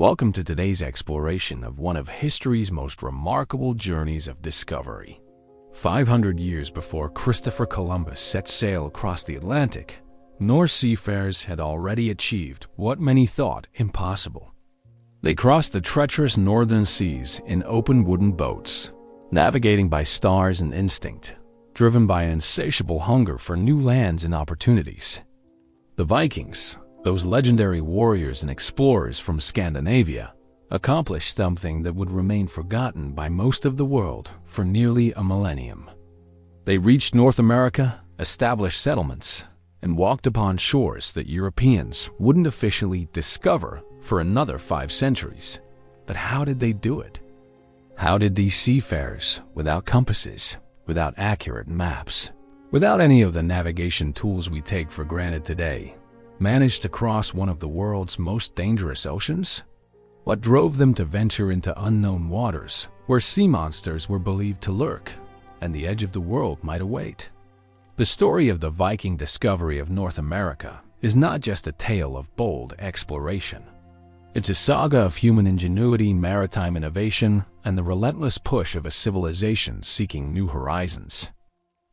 Welcome to today's exploration of one of history's most remarkable journeys of discovery. 500 years before Christopher Columbus set sail across the Atlantic, Norse seafarers had already achieved what many thought impossible. They crossed the treacherous northern seas in open wooden boats, navigating by stars and instinct, driven by an insatiable hunger for new lands and opportunities. The Vikings, those legendary warriors and explorers from Scandinavia, accomplished something that would remain forgotten by most of the world for nearly a millennium. They reached North America, established settlements, and walked upon shores that Europeans wouldn't officially discover for another 5 centuries. But how did they do it? How did these seafarers, without compasses, without accurate maps, without any of the navigation tools we take for granted today, managed to cross one of the world's most dangerous oceans? What drove them to venture into unknown waters where sea monsters were believed to lurk and the edge of the world might await? The story of the Viking discovery of North America is not just a tale of bold exploration. It's a saga of human ingenuity, maritime innovation, and the relentless push of a civilization seeking new horizons.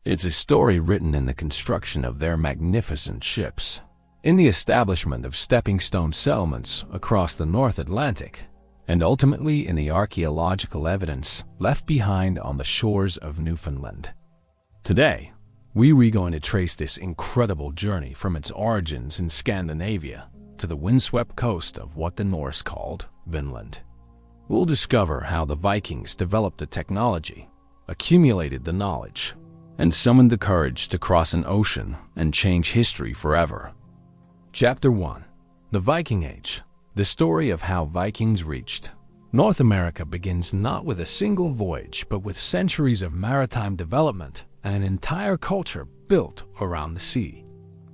It's a story written in the construction of their magnificent ships, in the establishment of stepping stone settlements across the North Atlantic, and ultimately in the archaeological evidence left behind on the shores of Newfoundland. Today, we're going to trace this incredible journey from its origins in Scandinavia to the windswept coast of what the Norse called Vinland. We'll discover how the Vikings developed the technology, accumulated the knowledge, and summoned the courage to cross an ocean and change history forever. Chapter 1. The Viking Age. The story of how Vikings reached North America begins not with a single voyage, but with centuries of maritime development and an entire culture built around the sea.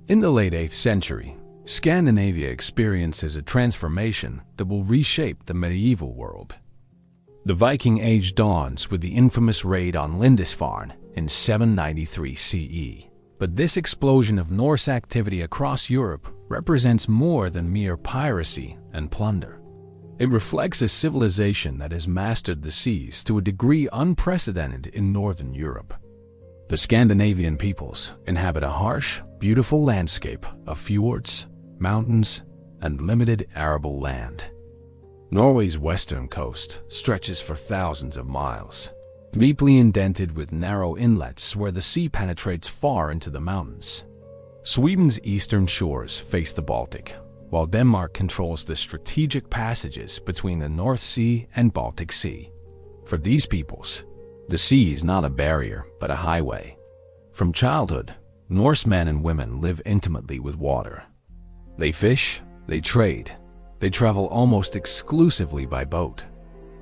In the late 8th century, Scandinavia experiences a transformation that will reshape the medieval world. The Viking Age dawns with the infamous raid on Lindisfarne in 793 CE. But this explosion of Norse activity across Europe represents more than mere piracy and plunder. It reflects a civilization that has mastered the seas to a degree unprecedented in Northern Europe. The Scandinavian peoples inhabit a harsh, beautiful landscape of fjords, mountains, and limited arable land. Norway's western coast stretches for thousands of miles, deeply indented with narrow inlets where the sea penetrates far into the mountains. Sweden's eastern shores face the Baltic, while Denmark controls the strategic passages between the North Sea and Baltic Sea. For these peoples, the sea is not a barrier, but a highway. From childhood, Norse men and women live intimately with water. They fish, they trade, they travel almost exclusively by boat.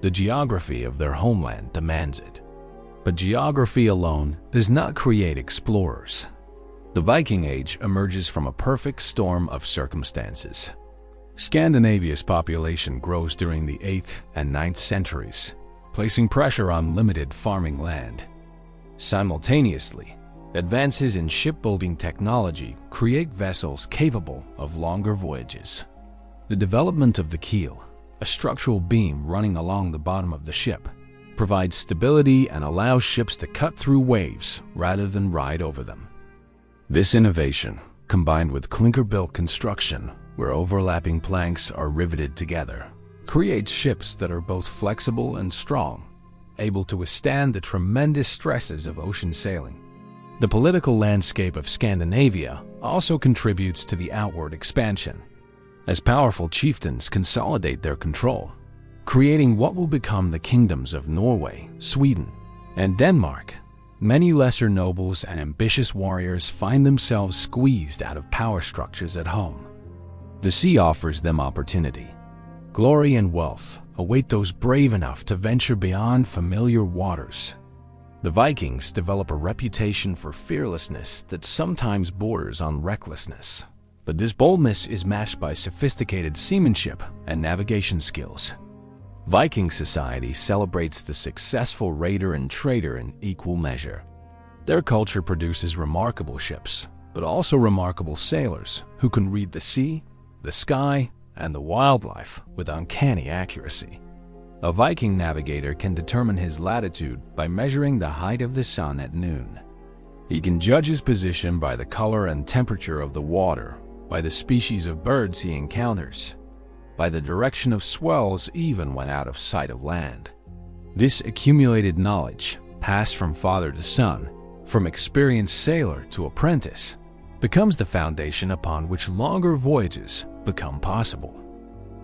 The geography of their homeland demands it. But geography alone does not create explorers. The Viking Age emerges from a perfect storm of circumstances. Scandinavia's population grows during the 8th and 9th centuries, placing pressure on limited farming land. Simultaneously, advances in shipbuilding technology create vessels capable of longer voyages. The development of the keel, a structural beam running along the bottom of the ship, provides stability and allows ships to cut through waves rather than ride over them. This innovation, combined with clinker-built construction, where overlapping planks are riveted together, creates ships that are both flexible and strong, able to withstand the tremendous stresses of ocean sailing. The political landscape of Scandinavia also contributes to the outward expansion, as powerful chieftains consolidate their control, creating what will become the kingdoms of Norway, Sweden, and Denmark. Many lesser nobles and ambitious warriors find themselves squeezed out of power structures at home. The sea offers them opportunity. Glory and wealth await those brave enough to venture beyond familiar waters. The Vikings develop a reputation for fearlessness that sometimes borders on recklessness. But this boldness is matched by sophisticated seamanship and navigation skills. Viking society celebrates the successful raider and trader in equal measure. Their culture produces remarkable ships, but also remarkable sailors who can read the sea, the sky, and the wildlife with uncanny accuracy. A Viking navigator can determine his latitude by measuring the height of the sun at noon. He can judge his position by the color and temperature of the water, by the species of birds he encounters, by the direction of swells even when out of sight of land. This accumulated knowledge, passed from father to son, from experienced sailor to apprentice, becomes the foundation upon which longer voyages become possible.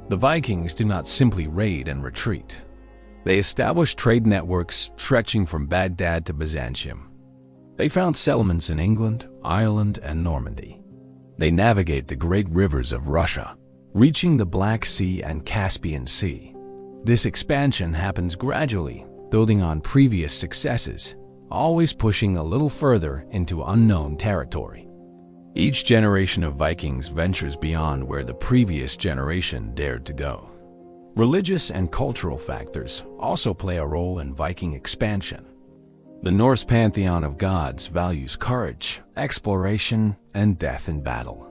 The Vikings do not simply raid and retreat. They establish trade networks stretching from Baghdad to Byzantium. They found settlements in England, Ireland, and Normandy. They navigate the great rivers of Russia, reaching the Black Sea and Caspian Sea. This expansion happens gradually, building on previous successes, always pushing a little further into unknown territory. Each generation of Vikings ventures beyond where the previous generation dared to go. Religious and cultural factors also play a role in Viking expansion. The Norse pantheon of gods values courage, exploration, and death in battle.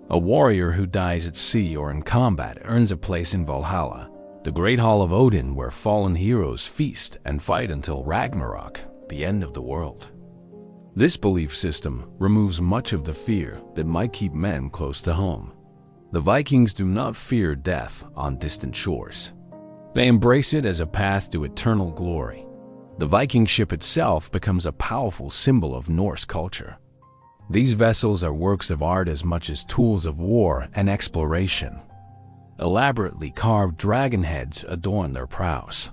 A warrior who dies at sea or in combat earns a place in Valhalla, the great hall of Odin where fallen heroes feast and fight until Ragnarok, the end of the world. This belief system removes much of the fear that might keep men close to home. The Vikings do not fear death on distant shores. They embrace it as a path to eternal glory. The Viking ship itself becomes a powerful symbol of Norse culture. These vessels are works of art as much as tools of war and exploration. Elaborately carved dragon heads adorn their prows.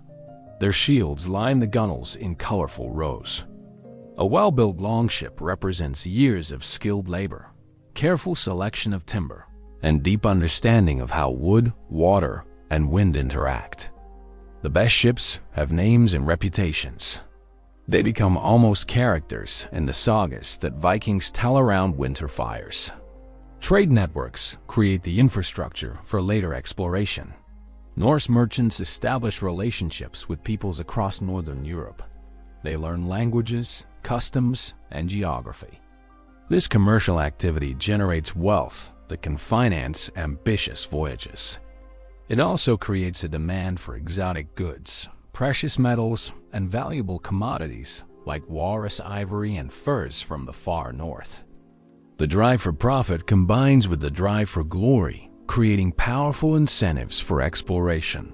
Their shields line the gunwales in colorful rows. A well-built longship represents years of skilled labor, careful selection of timber, and deep understanding of how wood, water, and wind interact. The best ships have names and reputations. They become almost characters in the sagas that Vikings tell around winter fires. Trade networks create the infrastructure for later exploration. Norse merchants establish relationships with peoples across northern Europe. They learn languages, customs, and geography. This commercial activity generates wealth that can finance ambitious voyages. It also creates a demand for exotic goods, precious metals, and valuable commodities like walrus ivory and furs from the far north. The drive for profit combines with the drive for glory, creating powerful incentives for exploration.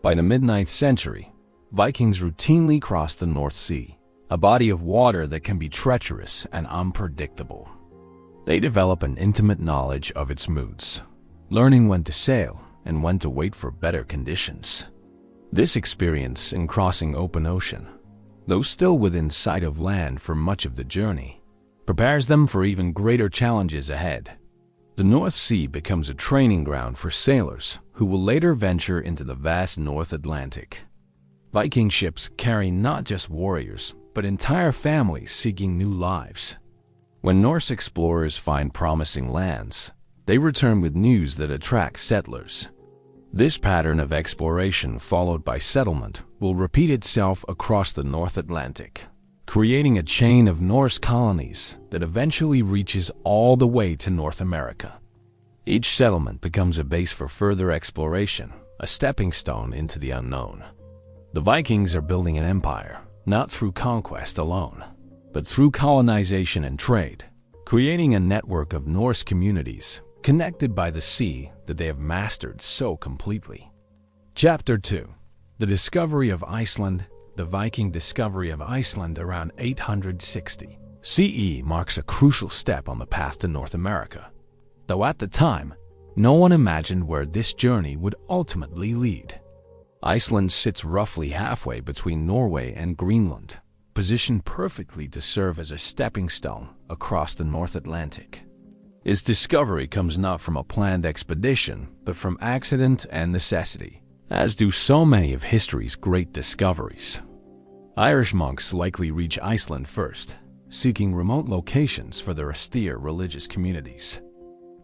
By the mid-9th century, Vikings routinely crossed the North Sea, a body of water that can be treacherous and unpredictable. They develop an intimate knowledge of its moods, learning when to sail and when to wait for better conditions. This experience in crossing open ocean, though still within sight of land for much of the journey, prepares them for even greater challenges ahead. The North Sea becomes a training ground for sailors who will later venture into the vast North Atlantic. Viking ships carry not just warriors, but entire families seeking new lives. When Norse explorers find promising lands, they return with news that attracts settlers. This pattern of exploration followed by settlement will repeat itself across the North Atlantic, creating a chain of Norse colonies that eventually reaches all the way to North America. Each settlement becomes a base for further exploration, a stepping stone into the unknown. The Vikings are building an empire, not through conquest alone, but through colonization and trade, creating a network of Norse communities connected by the sea that they have mastered so completely. Chapter 2. The discovery of Iceland. The Viking discovery of Iceland around 860 CE marks a crucial step on the path to North America, though at the time, no one imagined where this journey would ultimately lead. Iceland sits roughly halfway between Norway and Greenland, positioned perfectly to serve as a stepping stone across the North Atlantic. Its discovery comes not from a planned expedition, but from accident and necessity, as do so many of history's great discoveries. Irish monks likely reach Iceland first, seeking remote locations for their austere religious communities.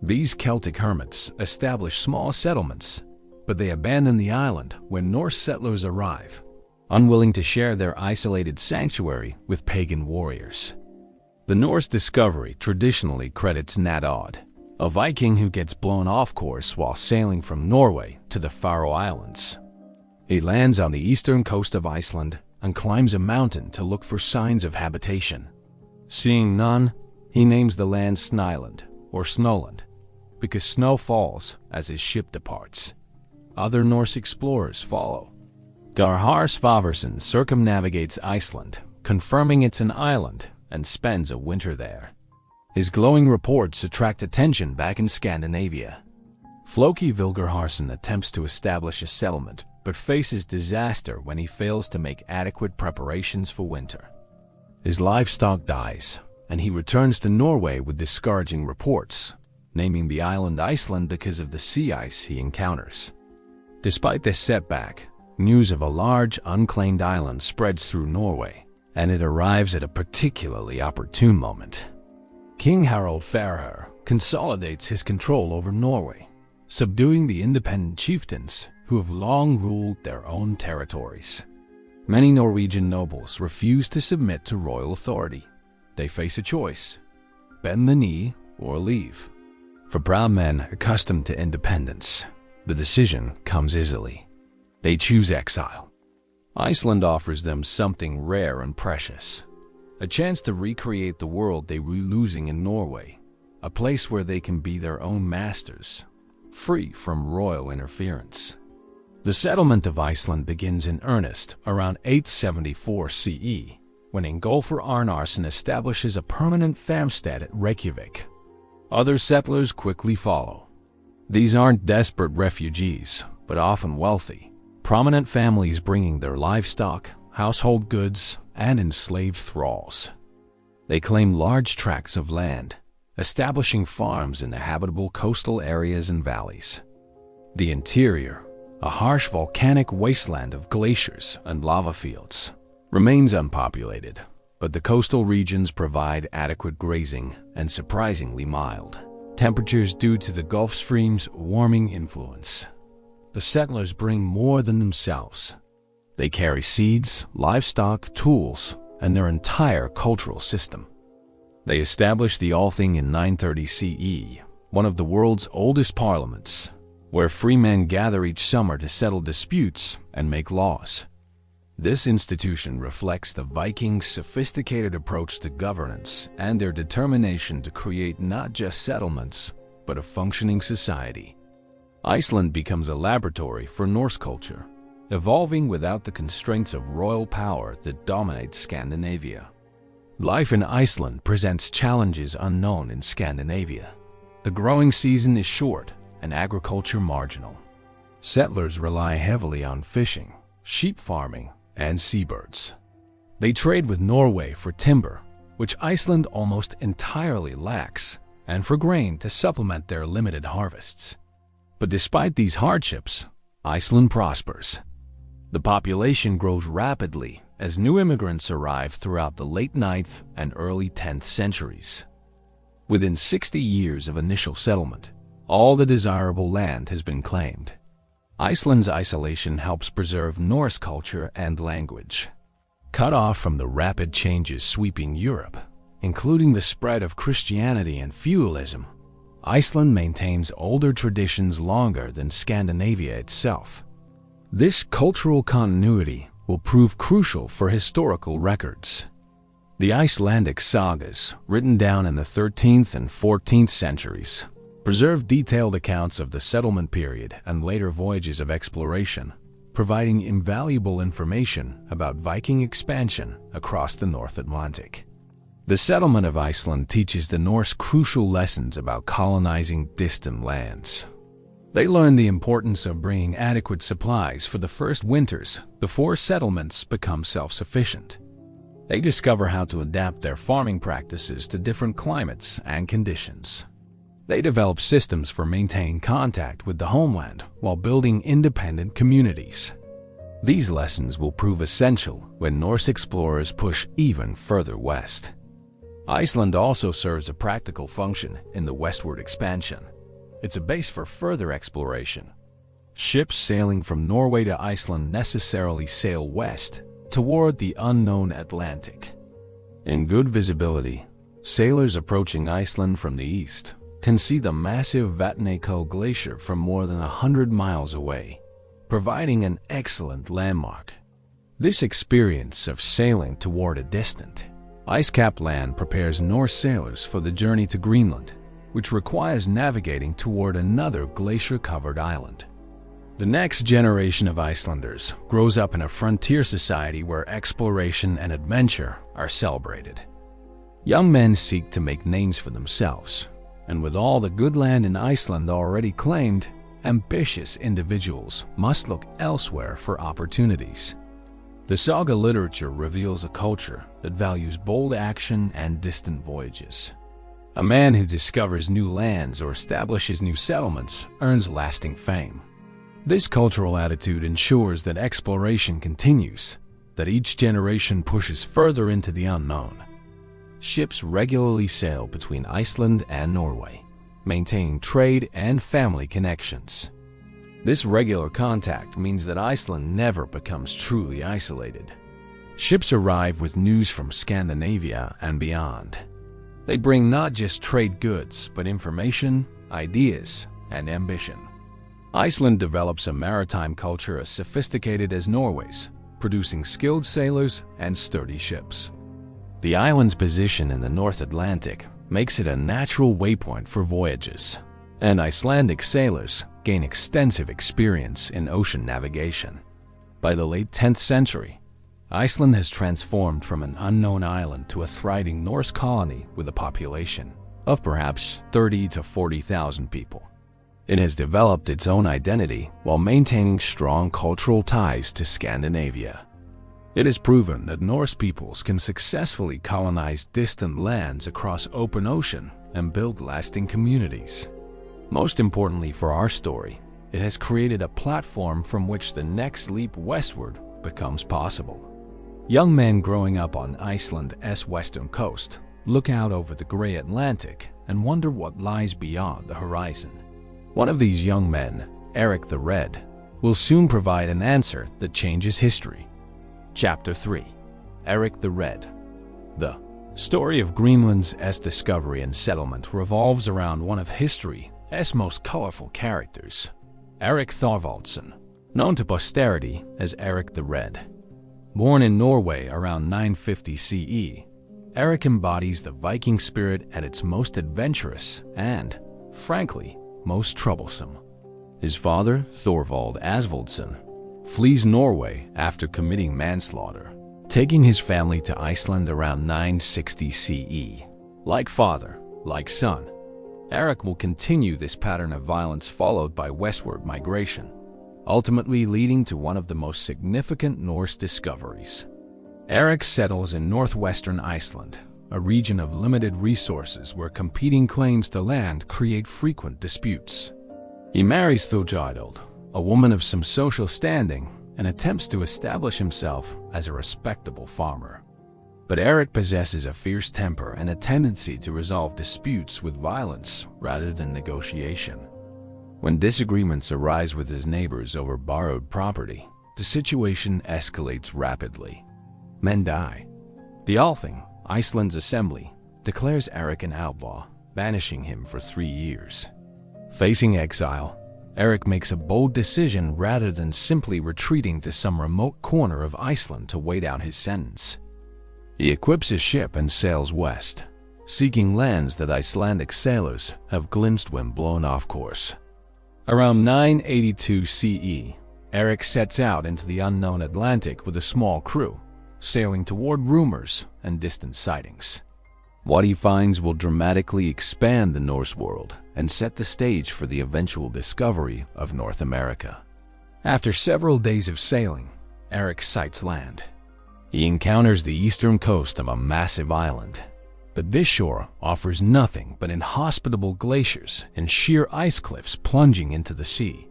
These Celtic hermits establish small settlements, but they abandon the island when Norse settlers arrive, unwilling to share their isolated sanctuary with pagan warriors. The Norse discovery traditionally credits Nat Odd, a Viking who gets blown off course while sailing from Norway to the Faroe Islands. He lands on the eastern coast of Iceland and climbs a mountain to look for signs of habitation. Seeing none, he names the land Snyland or Snowland, because snow falls as his ship departs. Other Norse explorers follow. Garhar Svavarson circumnavigates Iceland, confirming it's an island, and spends a winter there. His glowing reports attract attention back in Scandinavia. Floki Vilgerharson attempts to establish a settlement, but faces disaster when he fails to make adequate preparations for winter. His livestock dies, and he returns to Norway with discouraging reports, naming the island Iceland because of the sea ice he encounters. Despite this setback, news of a large, unclaimed island spreads through Norway, and it arrives at a particularly opportune moment. King Harald Fairhair consolidates his control over Norway, subduing the independent chieftains who have long ruled their own territories. Many Norwegian nobles refuse to submit to royal authority. They face a choice: bend the knee or leave. For proud men accustomed to independence, the decision comes easily. They choose exile. Iceland offers them something rare and precious: a chance to recreate the world they were losing in Norway, a place where they can be their own masters, free from royal interference. The settlement of Iceland begins in earnest around 874 CE, when Ingolfur Arnarsson establishes a permanent farmstead at Reykjavik. Other settlers quickly follow. These aren't desperate refugees, but often wealthy, prominent families bringing their livestock, household goods, and enslaved thralls. They claim large tracts of land, establishing farms in the habitable coastal areas and valleys. The interior, a harsh volcanic wasteland of glaciers and lava fields, remains unpopulated, but the coastal regions provide adequate grazing and surprisingly mild temperatures due to the Gulf Stream's warming influence. The settlers bring more than themselves. They carry seeds, livestock, tools, and their entire cultural system. They established the Althing in 930 CE, one of the world's oldest parliaments, where free men gather each summer to settle disputes and make laws. This institution reflects the Vikings' sophisticated approach to governance and their determination to create not just settlements, but a functioning society. Iceland becomes a laboratory for Norse culture, evolving without the constraints of royal power that dominates Scandinavia. Life in Iceland presents challenges unknown in Scandinavia. The growing season is short and agriculture marginal. Settlers rely heavily on fishing, sheep farming, and seabirds. They trade with Norway for timber, which Iceland almost entirely lacks, and for grain to supplement their limited harvests. But despite these hardships, Iceland prospers. The population grows rapidly as new immigrants arrive throughout the late 9th and early 10th centuries. Within 60 years of initial settlement, all the desirable land has been claimed. Iceland's isolation helps preserve Norse culture and language. Cut off from the rapid changes sweeping Europe, including the spread of Christianity and feudalism, Iceland maintains older traditions longer than Scandinavia itself. This cultural continuity will prove crucial for historical records. The Icelandic sagas, written down in the 13th and 14th centuries, preserve detailed accounts of the settlement period and later voyages of exploration, providing invaluable information about Viking expansion across the North Atlantic. The settlement of Iceland teaches the Norse crucial lessons about colonizing distant lands. They learn the importance of bringing adequate supplies for the first winters before settlements become self-sufficient. They discover how to adapt their farming practices to different climates and conditions. They develop systems for maintaining contact with the homeland while building independent communities. These lessons will prove essential when Norse explorers push even further west. Iceland also serves a practical function in the westward expansion. It's a base for further exploration. Ships sailing from Norway to Iceland necessarily sail west toward the unknown Atlantic. In good visibility, sailors approaching Iceland from the east can see the massive Vatnajökull Glacier from more than 100 miles away, providing an excellent landmark. This experience of sailing toward a distant, ice-capped land prepares Norse sailors for the journey to Greenland, which requires navigating toward another glacier-covered island. The next generation of Icelanders grows up in a frontier society where exploration and adventure are celebrated. Young men seek to make names for themselves, and with all the good land in Iceland already claimed, ambitious individuals must look elsewhere for opportunities. The saga literature reveals a culture that values bold action and distant voyages. A man who discovers new lands or establishes new settlements earns lasting fame. This cultural attitude ensures that exploration continues, that each generation pushes further into the unknown. Ships regularly sail between Iceland and Norway, maintaining trade and family connections. This regular contact means that Iceland never becomes truly isolated. Ships arrive with news from Scandinavia and beyond. They bring not just trade goods, but information, ideas, and ambition. Iceland develops a maritime culture as sophisticated as Norway's, producing skilled sailors and sturdy ships. The island's position in the North Atlantic makes it a natural waypoint for voyages, and Icelandic sailors gain extensive experience in ocean navigation. By the late 10th century, Iceland has transformed from an unknown island to a thriving Norse colony with a population of perhaps 30 to 40,000 people. It has developed its own identity while maintaining strong cultural ties to Scandinavia. It is proven that Norse peoples can successfully colonize distant lands across open ocean and build lasting communities. Most importantly for our story, it has created a platform from which the next leap westward becomes possible. Young men growing up on Iceland's western coast look out over the gray Atlantic and wonder what lies beyond the horizon. One of these young men, Eric the Red, will soon provide an answer that changes history. Chapter 3. Eric the Red. The story of Greenland's discovery and settlement revolves around one of history's most colorful characters, Eric Thorvaldsson, known to posterity as Eric the Red. Born in Norway around 950 CE, Eric embodies the Viking spirit at its most adventurous and, frankly, most troublesome. His father, Thorvald Asvaldsson, flees Norway after committing manslaughter, taking his family to Iceland around 960 CE. Like father, like son, Eric will continue this pattern of violence followed by westward migration, ultimately leading to one of the most significant Norse discoveries. Eric settles in northwestern Iceland, a region of limited resources where competing claims to land create frequent disputes. He marries Thorjadhild, a woman of some social standing, and attempts to establish himself as a respectable farmer. But Eric possesses a fierce temper and a tendency to resolve disputes with violence rather than negotiation. When disagreements arise with his neighbors over borrowed property, the situation escalates rapidly. Men die. The Althing, Iceland's assembly, declares Eric an outlaw, banishing him for 3 years. Facing exile, Eric makes a bold decision rather than simply retreating to some remote corner of Iceland to wait out his sentence. He equips his ship and sails west, seeking lands that Icelandic sailors have glimpsed when blown off course. Around 982 CE, Eric sets out into the unknown Atlantic with a small crew, sailing toward rumors and distant sightings. What he finds will dramatically expand the Norse world and set the stage for the eventual discovery of North America. After several days of sailing, Eric sights land. He encounters the eastern coast of a massive island, but this shore offers nothing but inhospitable glaciers and sheer ice cliffs plunging into the sea.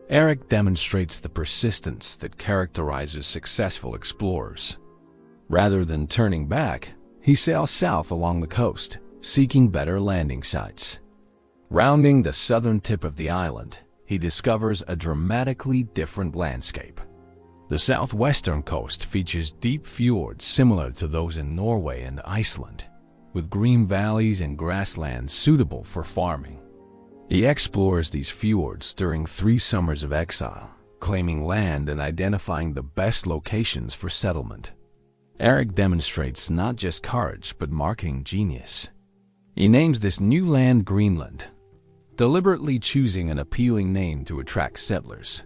Eric demonstrates the persistence that characterizes successful explorers. Rather than turning back, he sails south along the coast, seeking better landing sites. Rounding the southern tip of the island, he discovers a dramatically different landscape. The southwestern coast features deep fjords similar to those in Norway and Iceland, with green valleys and grasslands suitable for farming. He explores these fjords during 3 summers of exile, claiming land and identifying the best locations for settlement. Erik demonstrates not just courage but marketing genius. He names this new land Greenland, deliberately choosing an appealing name to attract settlers.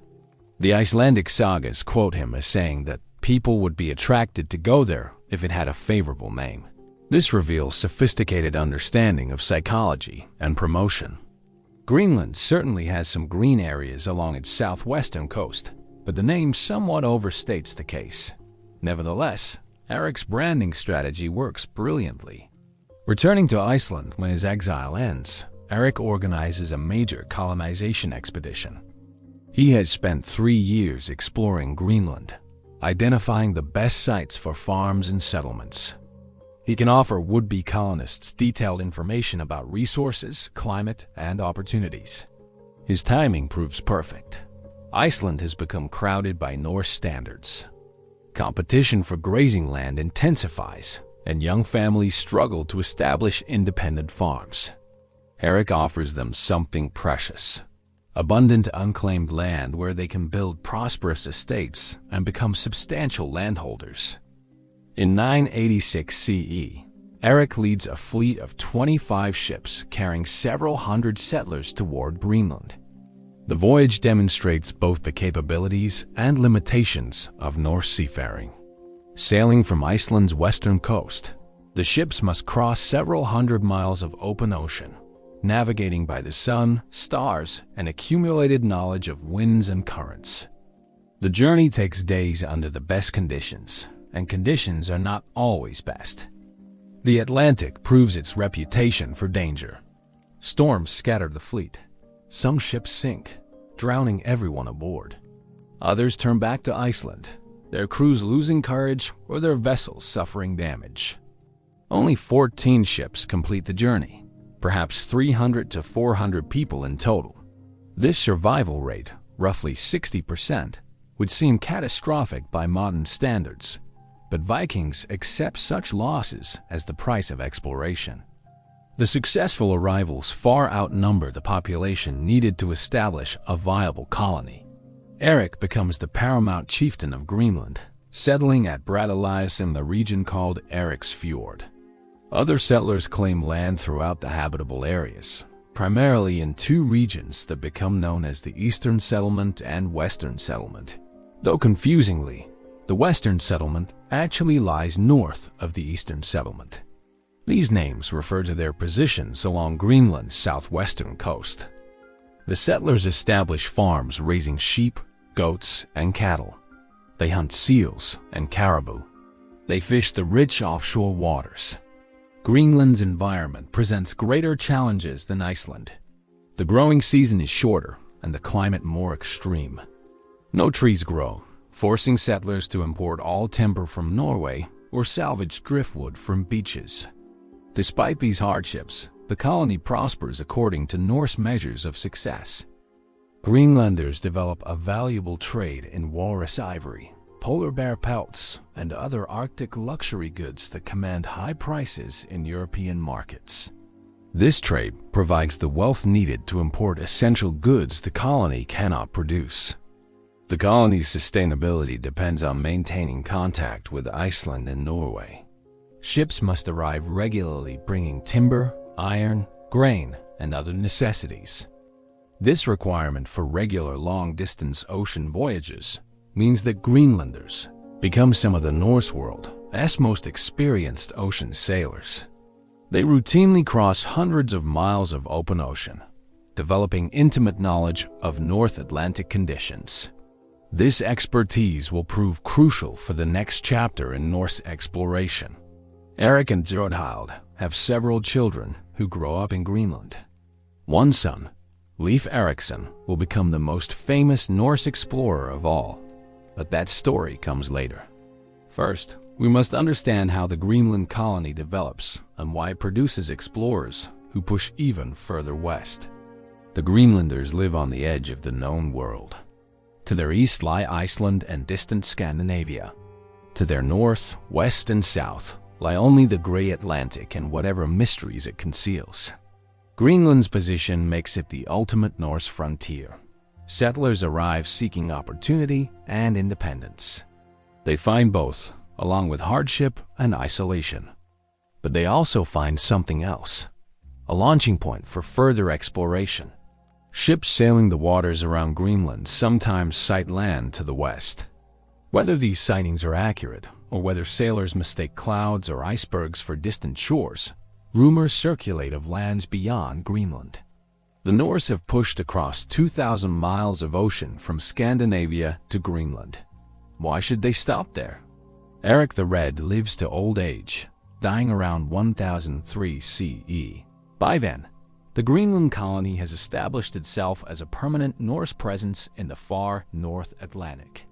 The Icelandic sagas quote him as saying that people would be attracted to go there if it had a favorable name. This reveals sophisticated understanding of psychology and promotion. Greenland certainly has some green areas along its southwestern coast, but the name somewhat overstates the case. Nevertheless, Erik's branding strategy works brilliantly. Returning to Iceland when his exile ends, Erik organizes a major colonization expedition. He has spent 3 years exploring Greenland, identifying the best sites for farms and settlements. He can offer would-be colonists detailed information about resources, climate, and opportunities. His timing proves perfect. Iceland has become crowded by Norse standards. Competition for grazing land intensifies, and young families struggle to establish independent farms. Erik offers them something precious: abundant unclaimed land where they can build prosperous estates and become substantial landholders. In 986 CE, Erik leads a fleet of 25 ships carrying several hundred settlers toward Greenland. The voyage demonstrates both the capabilities and limitations of Norse seafaring. Sailing from Iceland's western coast, the ships must cross several hundred miles of open ocean, navigating by the sun, stars, and accumulated knowledge of winds and currents. The journey takes days under the best conditions, and conditions are not always best. The Atlantic proves its reputation for danger. Storms scatter the fleet. Some ships sink, drowning everyone aboard. Others turn back to Iceland, their crews losing courage or their vessels suffering damage. Only 14 ships complete the journey, perhaps 300 to 400 people in total. This survival rate, roughly 60%, would seem catastrophic by modern standards, but Vikings accept such losses as the price of exploration. The successful arrivals far outnumber the population needed to establish a viable colony. Erik becomes the paramount chieftain of Greenland, settling at Brattahlíðs in the region called Erik's Fjord. Other settlers claim land throughout the habitable areas, primarily in 2 regions that become known as the Eastern Settlement and Western Settlement. Though confusingly, the Western Settlement actually lies north of the Eastern Settlement. These names refer to their positions along Greenland's southwestern coast. The settlers establish farms raising sheep, goats, and cattle. They hunt seals and caribou. They fish the rich offshore waters. Greenland's environment presents greater challenges than Iceland. The growing season is shorter and the climate more extreme. No trees grow, forcing settlers to import all timber from Norway or salvage driftwood from beaches. Despite these hardships, the colony prospers according to Norse measures of success. Greenlanders develop a valuable trade in walrus ivory, polar bear pelts, and other Arctic luxury goods that command high prices in European markets. This trade provides the wealth needed to import essential goods the colony cannot produce. The colony's sustainability depends on maintaining contact with Iceland and Norway. Ships must arrive regularly bringing timber, iron, grain, and other necessities. This requirement for regular long-distance ocean voyages means that Greenlanders become some of the Norse world's most experienced ocean sailors. They routinely cross hundreds of miles of open ocean, developing intimate knowledge of North Atlantic conditions. This expertise will prove crucial for the next chapter in Norse exploration. Erik and Jorhild have several children who grow up in Greenland. One son, Leif Erikson, will become the most famous Norse explorer of all, but that story comes later. First, we must understand how the Greenland colony develops and why it produces explorers who push even further west. The Greenlanders live on the edge of the known world. To their east lie Iceland and distant Scandinavia. To their north, west, and south lie only the gray Atlantic and whatever mysteries it conceals. Greenland's position makes it the ultimate Norse frontier. Settlers arrive seeking opportunity and independence. They find both, along with hardship and isolation. But they also find something else, a launching point for further exploration. Ships sailing the waters around Greenland sometimes sight land to the west. Whether these sightings are accurate, or whether sailors mistake clouds or icebergs for distant shores, rumors circulate of lands beyond Greenland. The Norse have pushed across 2,000 miles of ocean from Scandinavia to Greenland. Why should they stop there? Eric the Red lives to old age, dying around 1003 CE. By then, the Greenland colony has established itself as a permanent Norse presence in the far North Atlantic.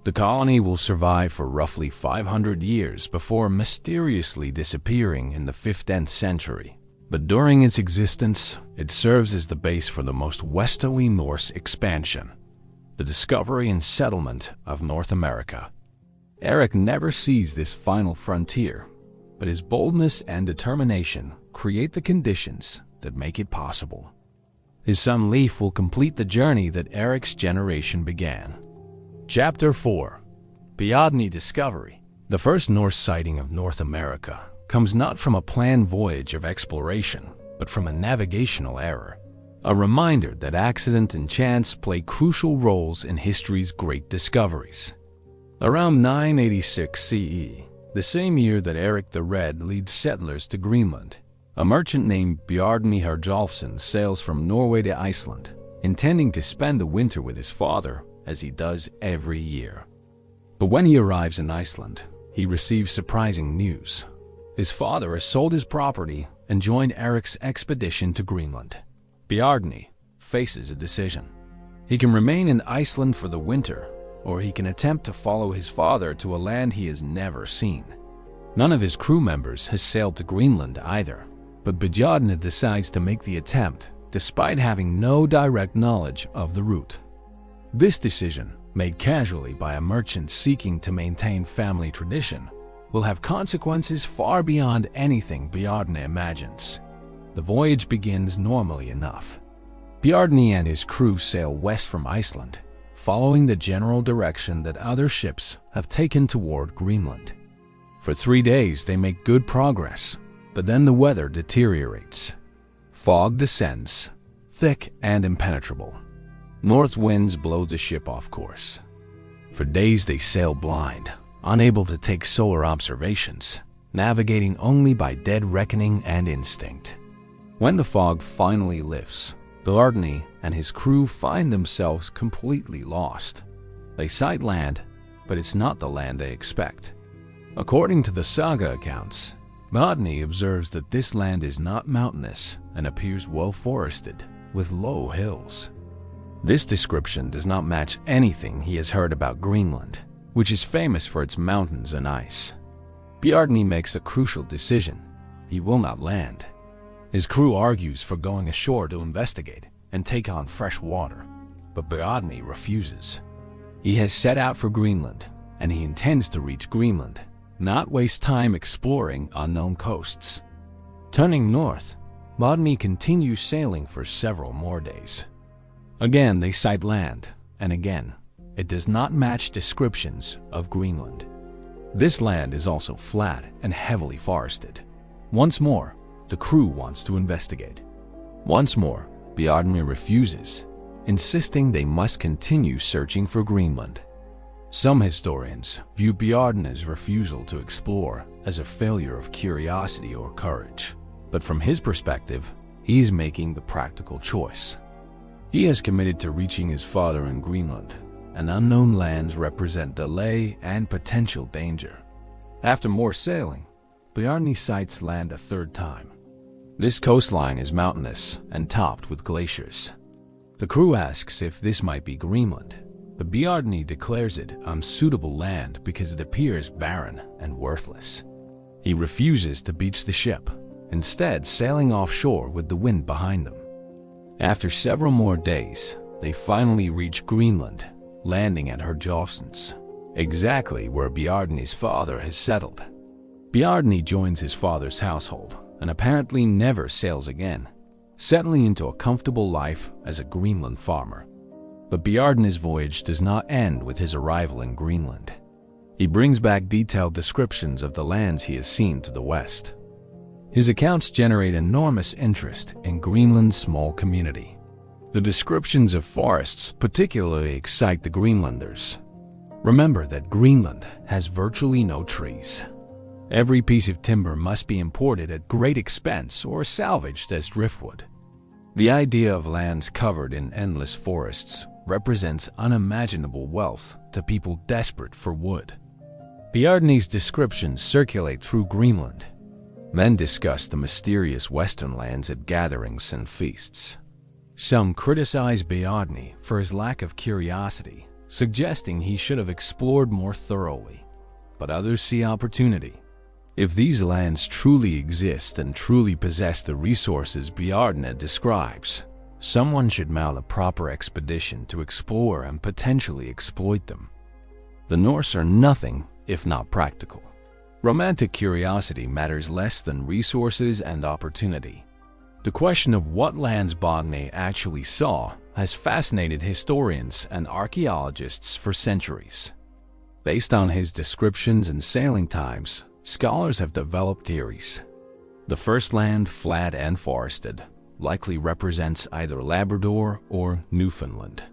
The colony will survive for roughly 500 years before mysteriously disappearing in the 15th century. But during its existence, it serves as the base for the most westerly Norse expansion, the discovery and settlement of North America. Eric never sees this final frontier, but his boldness and determination create the conditions that make it possible. His son Leif will complete the journey that Eric's generation began. Chapter 4. Bjarni Discovery. The first Norse sighting of North America comes not from a planned voyage of exploration, but from a navigational error, a reminder that accident and chance play crucial roles in history's great discoveries. Around 986 CE, the same year that Eric the Red leads settlers to Greenland, a merchant named Bjarni Herjolfsson sails from Norway to Iceland, intending to spend the winter with his father, as he does every year. But when he arrives in Iceland, he receives surprising news. His father has sold his property and joined Eric's expedition to Greenland. Bjarni faces a decision. He can remain in Iceland for the winter, or he can attempt to follow his father to a land he has never seen. None of his crew members has sailed to Greenland either, but Bjarni decides to make the attempt despite having no direct knowledge of the route. This decision, made casually by a merchant seeking to maintain family tradition, will have consequences far beyond anything Bjarni imagines. The voyage begins normally enough. Bjarni and his crew sail west from Iceland, following the general direction that other ships have taken toward Greenland. For 3 days they make good progress, but then the weather deteriorates. Fog descends, thick and impenetrable. North winds blow the ship off course. For days they sail blind, unable to take solar observations, navigating only by dead reckoning and instinct. When the fog finally lifts, Bjarni and his crew find themselves completely lost. They sight land, but it's not the land they expect. According to the saga accounts, Bjarni observes that this land is not mountainous and appears well forested, with low hills. This description does not match anything he has heard about Greenland, which is famous for its mountains and ice. Bjarni makes a crucial decision. He will not land. His crew argues for going ashore to investigate and take on fresh water, but Bjarni refuses. He has set out for Greenland, and he intends to reach Greenland, not waste time exploring unknown coasts. Turning north, Bjarni continues sailing for several more days. Again they sight land, and again, it does not match descriptions of Greenland. This land is also flat and heavily forested. Once more, the crew wants to investigate. Once more, Bjarni refuses, insisting they must continue searching for Greenland. Some historians view Bjarni's refusal to explore as a failure of curiosity or courage, but from his perspective, he's making the practical choice. He has committed to reaching his father in Greenland, and unknown lands represent delay and potential danger. After more sailing, Bjarni sights land a third time. This coastline is mountainous and topped with glaciers. The crew asks if this might be Greenland, but Bjarni declares it unsuitable land because it appears barren and worthless. He refuses to beach the ship, instead sailing offshore with the wind behind them. After several more days, they finally reach Greenland, landing at Herjolfsson's, exactly where Bjarni's father has settled. Bjarni joins his father's household and apparently never sails again, settling into a comfortable life as a Greenland farmer. But Bjarni's voyage does not end with his arrival in Greenland. He brings back detailed descriptions of the lands he has seen to the west. His accounts generate enormous interest in Greenland's small community. The descriptions of forests particularly excite the Greenlanders. Remember that Greenland has virtually no trees. Every piece of timber must be imported at great expense or salvaged as driftwood. The idea of lands covered in endless forests represents unimaginable wealth to people desperate for wood. Bjarni's descriptions circulate through Greenland. Men discuss the mysterious western lands at gatherings and feasts. Some criticize Bjarni for his lack of curiosity, suggesting he should have explored more thoroughly. But others see opportunity. If these lands truly exist and truly possess the resources Bjarni describes, someone should mount a proper expedition to explore and potentially exploit them. The Norse are nothing if not practical. Romantic curiosity matters less than resources and opportunity. The question of what lands Bjarni actually saw has fascinated historians and archaeologists for centuries. Based on his descriptions and sailing times, scholars have developed theories. The first land, flat and forested, likely represents either Labrador or Newfoundland.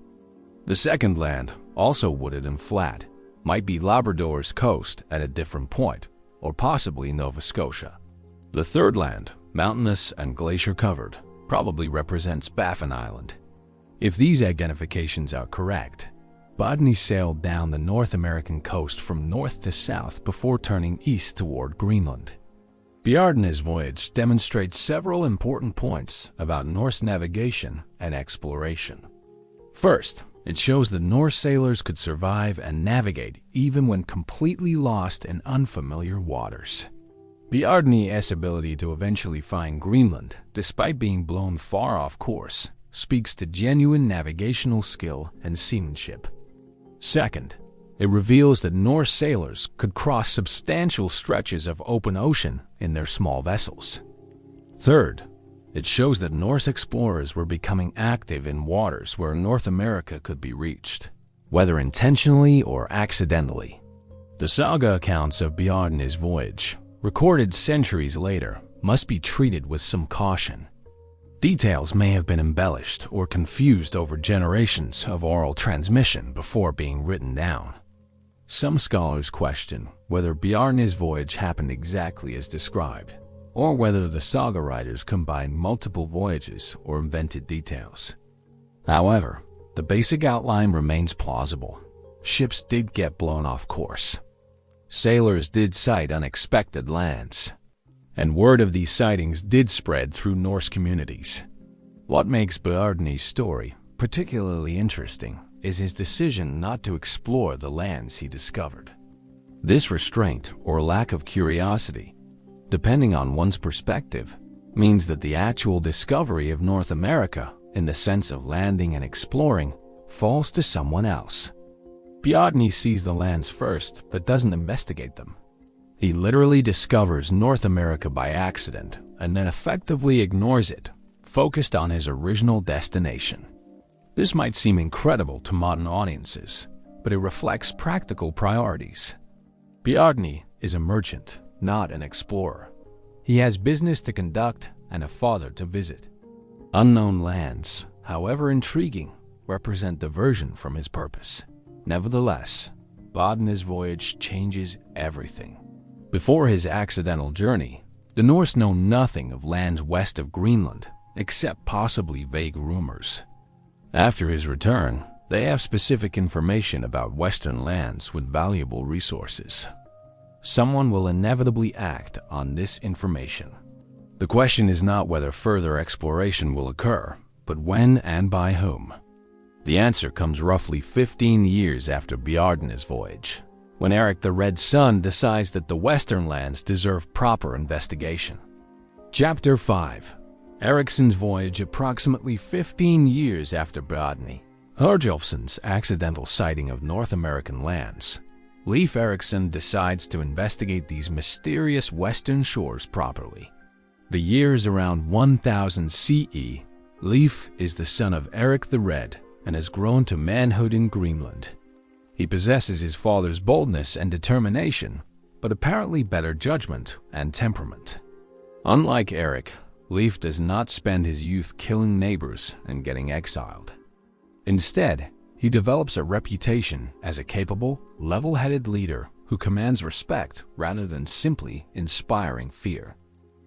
The second land, also wooded and flat, might be Labrador's coast at a different point, or possibly Nova Scotia. The third land, mountainous and glacier-covered, probably represents Baffin Island. If these identifications are correct, Bjarni sailed down the North American coast from north to south before turning east toward Greenland. Bjarni's voyage demonstrates several important points about Norse navigation and exploration. First, it shows that Norse sailors could survive and navigate even when completely lost in unfamiliar waters. Bjarni's ability to eventually find Greenland, despite being blown far off course, speaks to genuine navigational skill and seamanship. Second, it reveals that Norse sailors could cross substantial stretches of open ocean in their small vessels. Third, it shows that Norse explorers were becoming active in waters where North America could be reached, whether intentionally or accidentally. The saga accounts of Bjarni's voyage, recorded centuries later, must be treated with some caution. Details may have been embellished or confused over generations of oral transmission before being written down. Some scholars question whether Bjarni's voyage happened exactly as described, or whether the saga writers combined multiple voyages or invented details. However, the basic outline remains plausible. Ships did get blown off course. Sailors did sight unexpected lands, and word of these sightings did spread through Norse communities. What makes Bjarni's story particularly interesting is his decision not to explore the lands he discovered. This restraint or lack of curiosity, depending on one's perspective, means that the actual discovery of North America, in the sense of landing and exploring, falls to someone else. Bjarni sees the lands first but doesn't investigate them. He literally discovers North America by accident and then effectively ignores it, focused on his original destination. This might seem incredible to modern audiences, but it reflects practical priorities. Bjarni is a merchant, not an explorer. He has business to conduct and a father to visit. Unknown lands, however intriguing, represent diversion from his purpose. Nevertheless, Bjarni's voyage changes everything. Before his accidental journey, the Norse know nothing of lands west of Greenland, except possibly vague rumors. After his return, they have specific information about western lands with valuable resources. Someone will inevitably act on this information. The question is not whether further exploration will occur, but when and by whom. The answer comes roughly 15 years after Bjarni's voyage, when Eric the Red Sun decides that the western lands deserve proper investigation. Chapter 5. Eriksson's voyage approximately 15 years after Bjarni. Herjolfsson's accidental sighting of North American lands. Leif Erikson decides to investigate these mysterious western shores properly. The year is around 1000 CE. Leif is the son of Eric the Red and has grown to manhood in Greenland. He possesses his father's boldness and determination, but apparently better judgment and temperament. Unlike Eric, Leif does not spend his youth killing neighbors and getting exiled. Instead, he develops a reputation as a capable, level-headed leader who commands respect rather than simply inspiring fear.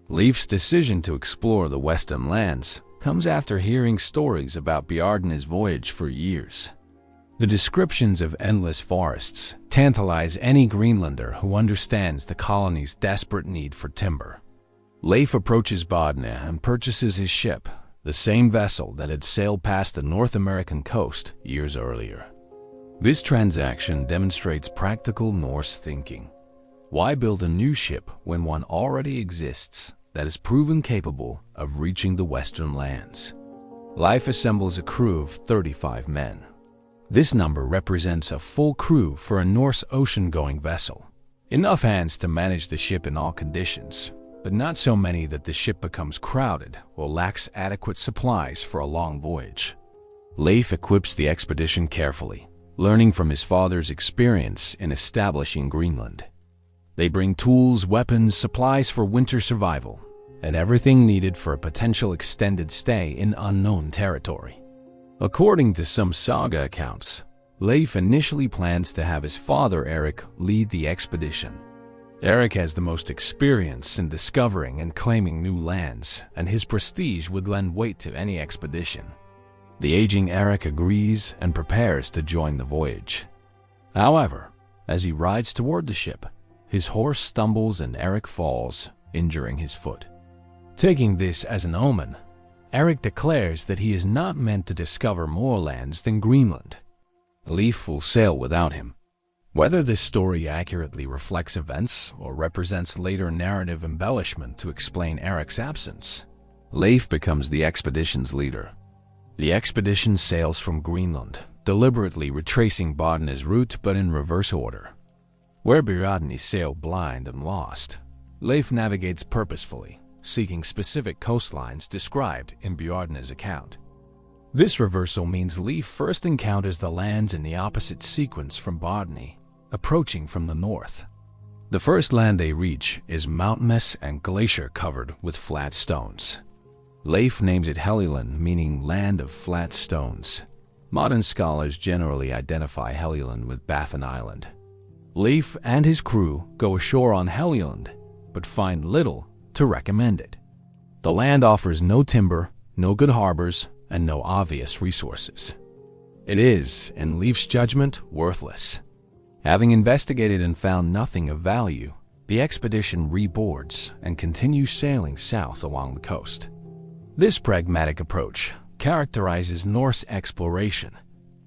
Leif's decision to explore the western lands comes after hearing stories about Bjarne's voyage for years. The descriptions of endless forests tantalize any Greenlander who understands the colony's desperate need for timber. Leif approaches Bjarne and purchases his ship, the same vessel that had sailed past the North American coast years earlier. This transaction demonstrates practical Norse thinking. Why build a new ship when one already exists that is proven capable of reaching the western lands? Leif assembles a crew of 35 men. This number represents a full crew for a Norse ocean-going vessel. Enough hands to manage the ship in all conditions, but not so many that the ship becomes crowded or lacks adequate supplies for a long voyage. Leif equips the expedition carefully, learning from his father's experience in establishing Greenland. They bring tools, weapons, supplies for winter survival, and everything needed for a potential extended stay in unknown territory. According to some saga accounts, Leif initially plans to have his father Eric lead the expedition. Eric has the most experience in discovering and claiming new lands, and his prestige would lend weight to any expedition. The aging Eric agrees and prepares to join the voyage. However, as he rides toward the ship, his horse stumbles and Eric falls, injuring his foot. Taking this as an omen, Eric declares that he is not meant to discover more lands than Greenland. Leif will sail without him. Whether this story accurately reflects events or represents later narrative embellishment to explain Eric's absence, Leif becomes the expedition's leader. The expedition sails from Greenland, deliberately retracing Bjarne's route but in reverse order. Where Bjarne sailed blind and lost, Leif navigates purposefully, seeking specific coastlines described in Bjarne's account. This reversal means Leif first encounters the lands in the opposite sequence from Bjarne, approaching from the north. The first land they reach is mountainous and glacier-covered with flat stones. Leif names it Helluland, meaning land of flat stones. Modern scholars generally identify Helluland with Baffin Island. Leif and his crew go ashore on Helluland, but find little to recommend it. The land offers no timber, no good harbors, and no obvious resources. It is, in Leif's judgment, worthless. Having investigated and found nothing of value, the expedition reboards and continues sailing south along the coast. This pragmatic approach characterizes Norse exploration.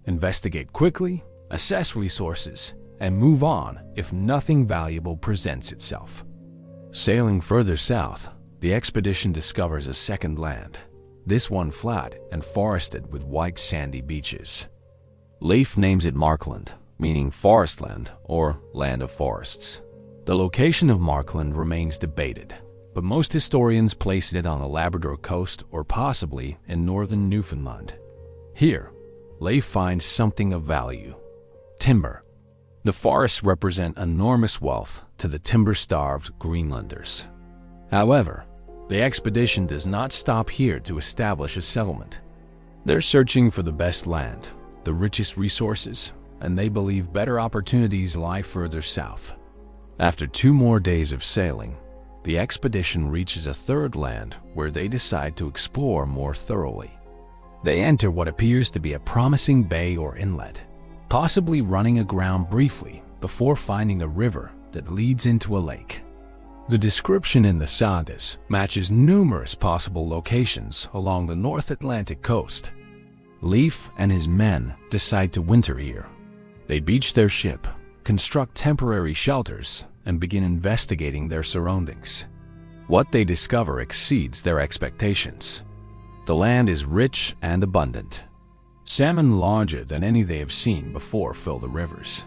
Investigate quickly, assess resources, and move on if nothing valuable presents itself. Sailing further south, the expedition discovers a second land, this one flat and forested with white sandy beaches. Leif names it Markland, meaning forestland or land of forests. The location of Markland remains debated, but most historians place it on the Labrador coast or possibly in northern Newfoundland. Here, Leif finds something of value: timber. The forests represent enormous wealth to the timber-starved Greenlanders. However, the expedition does not stop here to establish a settlement. They're searching for the best land, the richest resources, and they believe better opportunities lie further south. After 2 more days of sailing, the expedition reaches a third land where they decide to explore more thoroughly. They enter what appears to be a promising bay or inlet, possibly running aground briefly before finding a river that leads into a lake. The description in the sagas matches numerous possible locations along the North Atlantic coast. Leif and his men decide to winter here. They beach their ship, construct temporary shelters, and begin investigating their surroundings. What they discover exceeds their expectations. The land is rich and abundant. Salmon larger than any they have seen before fill the rivers.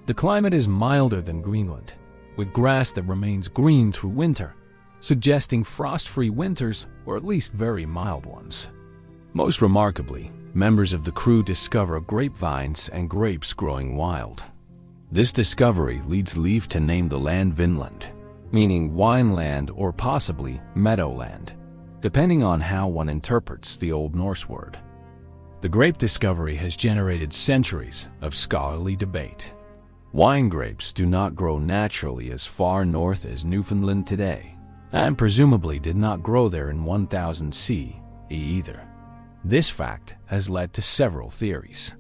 The climate is milder than Greenland, with grass that remains green through winter, suggesting frost-free winters or at least very mild ones. Most remarkably, members of the crew discover grapevines and grapes growing wild. This discovery leads Leif to name the land Vinland, meaning wineland or possibly meadowland, depending on how one interprets the Old Norse word. The grape discovery has generated centuries of scholarly debate. Wine grapes do not grow naturally as far north as Newfoundland today, and presumably did not grow there in 1000 CE either. This fact has led to several theories.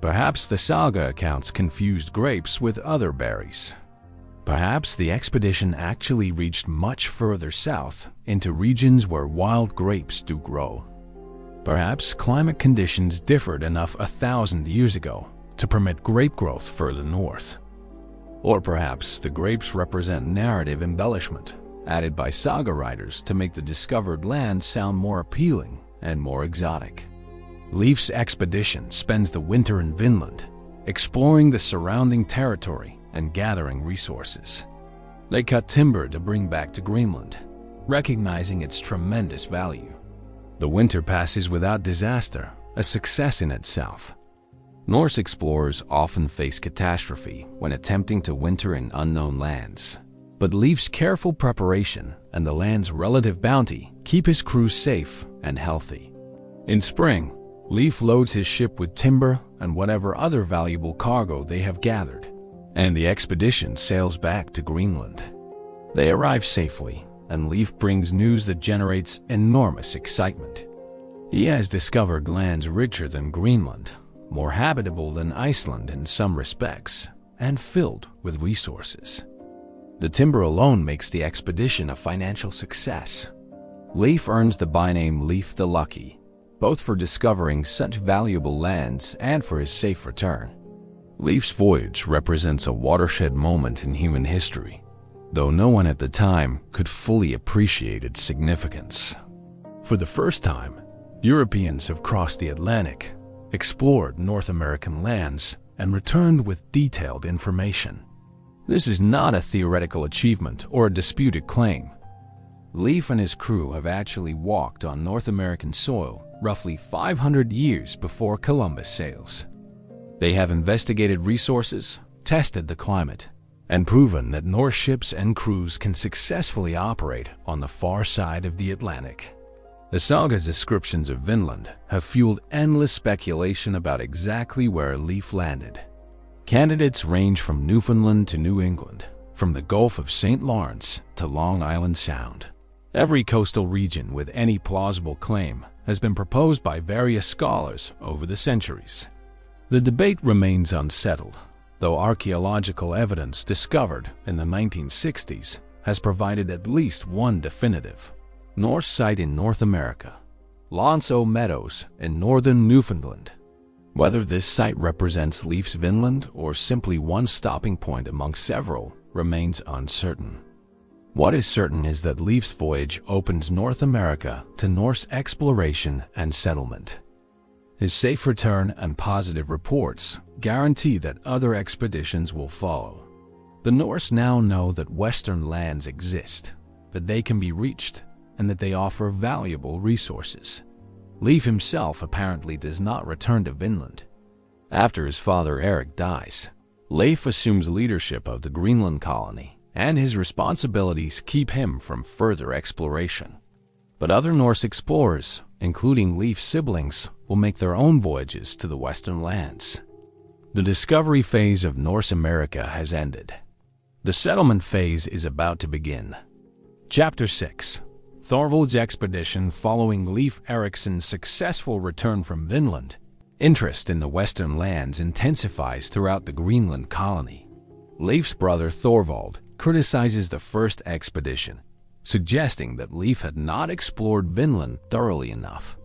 Perhaps the saga accounts confused grapes with other berries. Perhaps the expedition actually reached much further south into regions where wild grapes do grow. Perhaps climate conditions differed enough 1,000 years ago to permit grape growth further north. Or perhaps the grapes represent narrative embellishment added by saga writers to make the discovered land sound more appealing and more exotic. Leif's expedition spends the winter in Vinland, exploring the surrounding territory and gathering resources. They cut timber to bring back to Greenland, recognizing its tremendous value. The winter passes without disaster, a success in itself. Norse explorers often face catastrophe when attempting to winter in unknown lands, but Leif's careful preparation and the land's relative bounty keep his crew safe and healthy. In spring, Leif loads his ship with timber and whatever other valuable cargo they have gathered, and the expedition sails back to Greenland. They arrive safely, and Leif brings news that generates enormous excitement. He has discovered lands richer than Greenland, more habitable than Iceland in some respects, and filled with resources. The timber alone makes the expedition a financial success. Leif earns the byname Leif the Lucky, both for discovering such valuable lands and for his safe return. Leif's voyage represents a watershed moment in human history, though no one at the time could fully appreciate its significance. For the first time, Europeans have crossed the Atlantic, explored North American lands, and returned with detailed information. This is not a theoretical achievement or a disputed claim. Leif and his crew have actually walked on North American soil roughly 500 years before Columbus sails. They have investigated resources, tested the climate, and proven that Norse ships and crews can successfully operate on the far side of the Atlantic. The saga descriptions of Vinland have fueled endless speculation about exactly where Leif landed. Candidates range from Newfoundland to New England, from the Gulf of St. Lawrence to Long Island Sound. Every coastal region with any plausible claim has been proposed by various scholars over the centuries. The debate remains unsettled, though archaeological evidence discovered in the 1960s has provided at least one definitive Norse site in North America, Lonso Meadows in northern Newfoundland. Whether this site represents Leif's Vinland or simply one stopping point among several remains uncertain. What is certain is that Leif's voyage opens North America to Norse exploration and settlement. His safe return and positive reports guarantee that other expeditions will follow. The Norse now know that Western lands exist, that they can be reached, and that they offer valuable resources. Leif himself apparently does not return to Vinland. After his father Eric dies, Leif assumes leadership of the Greenland colony, and his responsibilities keep him from further exploration. But other Norse explorers, including Leif's siblings, will make their own voyages to the western lands. The discovery phase of Norse America has ended. The settlement phase is about to begin. Chapter 6. Thorvald's expedition following Leif Erikson's successful return from Vinland. Interest in the western lands intensifies throughout the Greenland colony. Leif's brother Thorvald criticizes the first expedition, suggesting that Leif had not explored Vinland thoroughly enough.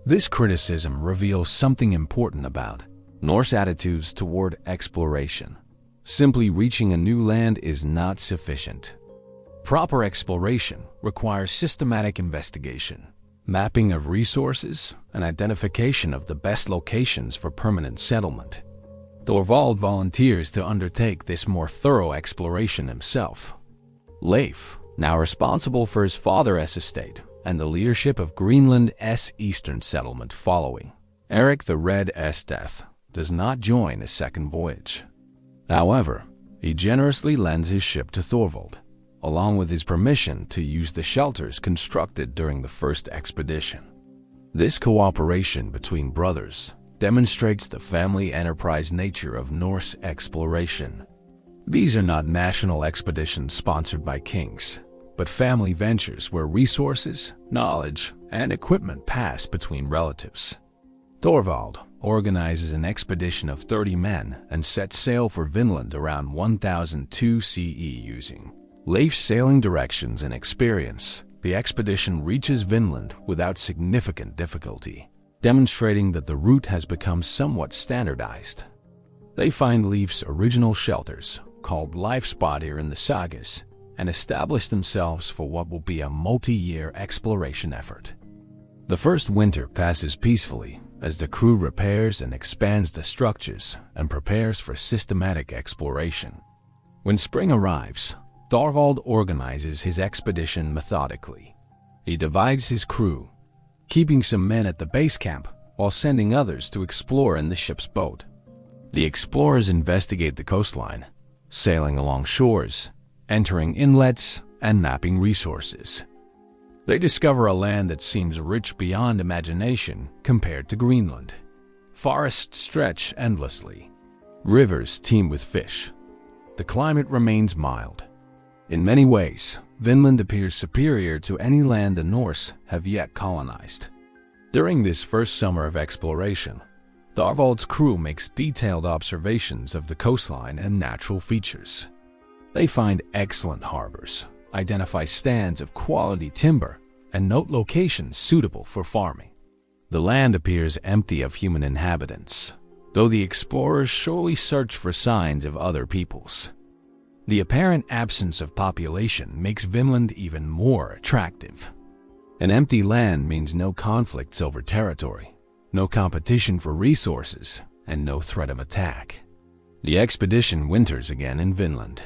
This criticism reveals something important about Norse attitudes toward exploration. Simply reaching a new land is not sufficient. Proper exploration requires systematic investigation, mapping of resources, and identification of the best locations for permanent settlement. Thorvald volunteers to undertake this more thorough exploration himself. Leif, now responsible for his father's estate and the leadership of Greenland's eastern settlement following Eric the Red's death, does not join a second voyage. However, he generously lends his ship to Thorvald, along with his permission to use the shelters constructed during the first expedition. This cooperation between brothers demonstrates the family enterprise nature of Norse exploration. These are not national expeditions sponsored by kings, but family ventures where resources, knowledge, and equipment pass between relatives. Thorvald organizes an expedition of 30 men and sets sail for Vinland around 1002 CE using Leif's sailing directions and experience. The expedition reaches Vinland without significant difficulty, demonstrating that the route has become somewhat standardized. They find Leif's original shelters, called Leifsboddir in the sagas, and establish themselves for what will be a multi-year exploration effort. The first winter passes peacefully as the crew repairs and expands the structures and prepares for systematic exploration. When spring arrives, Thorvald organizes his expedition methodically. He divides his crew, keeping some men at the base camp while sending others to explore in the ship's boat. The explorers investigate the coastline, sailing along shores, entering inlets, and mapping resources. They discover a land that seems rich beyond imagination compared to Greenland. Forests stretch endlessly. Rivers teem with fish. The climate remains mild. In many ways, Vinland appears superior to any land the Norse have yet colonized. During this first summer of exploration, Thorvald's crew makes detailed observations of the coastline and natural features. They find excellent harbors, identify stands of quality timber, and note locations suitable for farming. The land appears empty of human inhabitants, though the explorers surely search for signs of other peoples. The apparent absence of population makes Vinland even more attractive. An empty land means no conflicts over territory, no competition for resources, and no threat of attack. The expedition winters again in Vinland.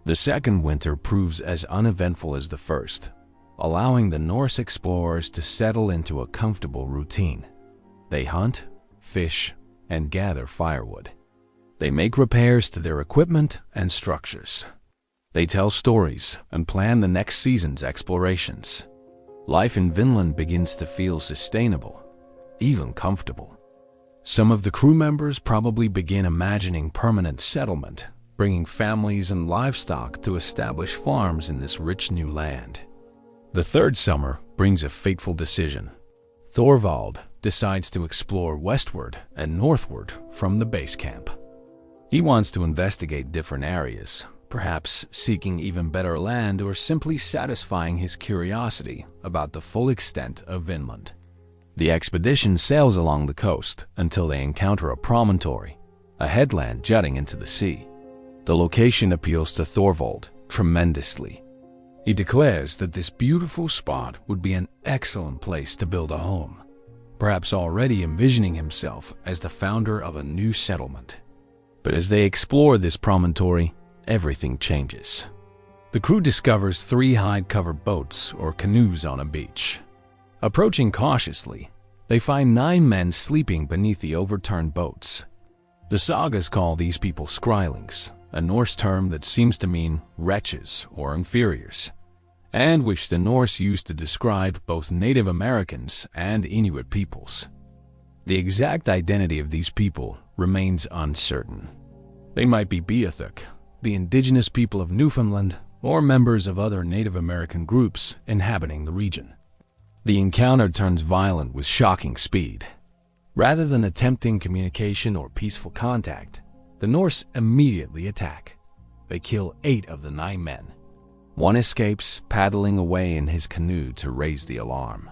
The second winter proves as uneventful as the first, allowing the Norse explorers to settle into a comfortable routine. They hunt, fish, and gather firewood. They make repairs to their equipment and structures. They tell stories and plan the next season's explorations. Life in Vinland begins to feel sustainable, even comfortable. Some of the crew members probably begin imagining permanent settlement, bringing families and livestock to establish farms in this rich new land. The third summer brings a fateful decision. Thorvald decides to explore westward and northward from the base camp. He wants to investigate different areas, perhaps seeking even better land or simply satisfying his curiosity about the full extent of Vinland. The expedition sails along the coast until they encounter a promontory, a headland jutting into the sea. The location appeals to Thorvald tremendously. He declares that this beautiful spot would be an excellent place to build a home, perhaps already envisioning himself as the founder of a new settlement. But as they explore this promontory, everything changes. The crew discovers 3 hide-covered boats or canoes on a beach. Approaching cautiously, they find 9 men sleeping beneath the overturned boats. The sagas call these people skrælings, a Norse term that seems to mean wretches or inferiors, and which the Norse used to describe both Native Americans and Inuit peoples. The exact identity of these people remains uncertain. They might be Beothuk, the indigenous people of Newfoundland, or members of other Native American groups inhabiting the region. The encounter turns violent with shocking speed. Rather than attempting communication or peaceful contact, the Norse immediately attack. They kill 8 of the 9 men. One escapes, paddling away in his canoe to raise the alarm.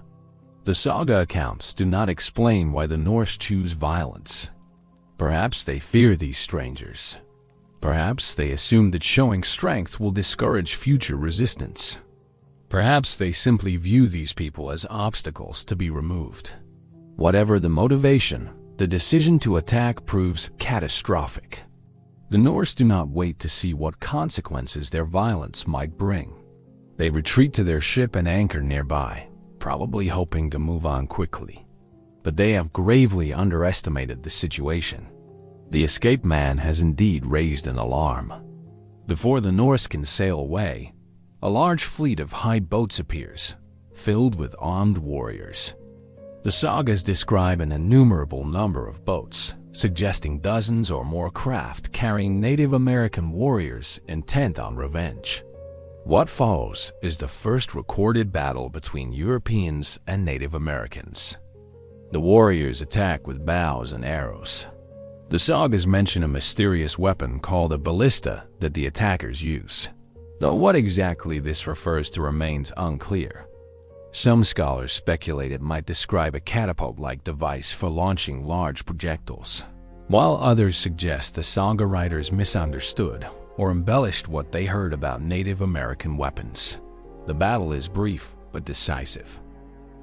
The saga accounts do not explain why the Norse choose violence. Perhaps they fear these strangers. Perhaps they assume that showing strength will discourage future resistance. Perhaps they simply view these people as obstacles to be removed. Whatever the motivation, The decision to attack proves catastrophic. The Norse do not wait to see what consequences their violence might bring. They retreat to their ship and anchor nearby, probably hoping to move on quickly. But they have gravely underestimated the situation. The escaped man has indeed raised an alarm. Before the Norse can sail away, a large fleet of hide boats appears, filled with armed warriors. The sagas describe an innumerable number of boats, suggesting dozens or more craft carrying Native American warriors intent on revenge. What follows is the first recorded battle between Europeans and Native Americans. The warriors attack with bows and arrows. The sagas mention a mysterious weapon called a ballista that the attackers use, though what exactly this refers to remains unclear. Some scholars speculate it might describe a catapult-like device for launching large projectiles, while others suggest the saga writers misunderstood or embellished what they heard about Native American weapons. The battle is brief but decisive.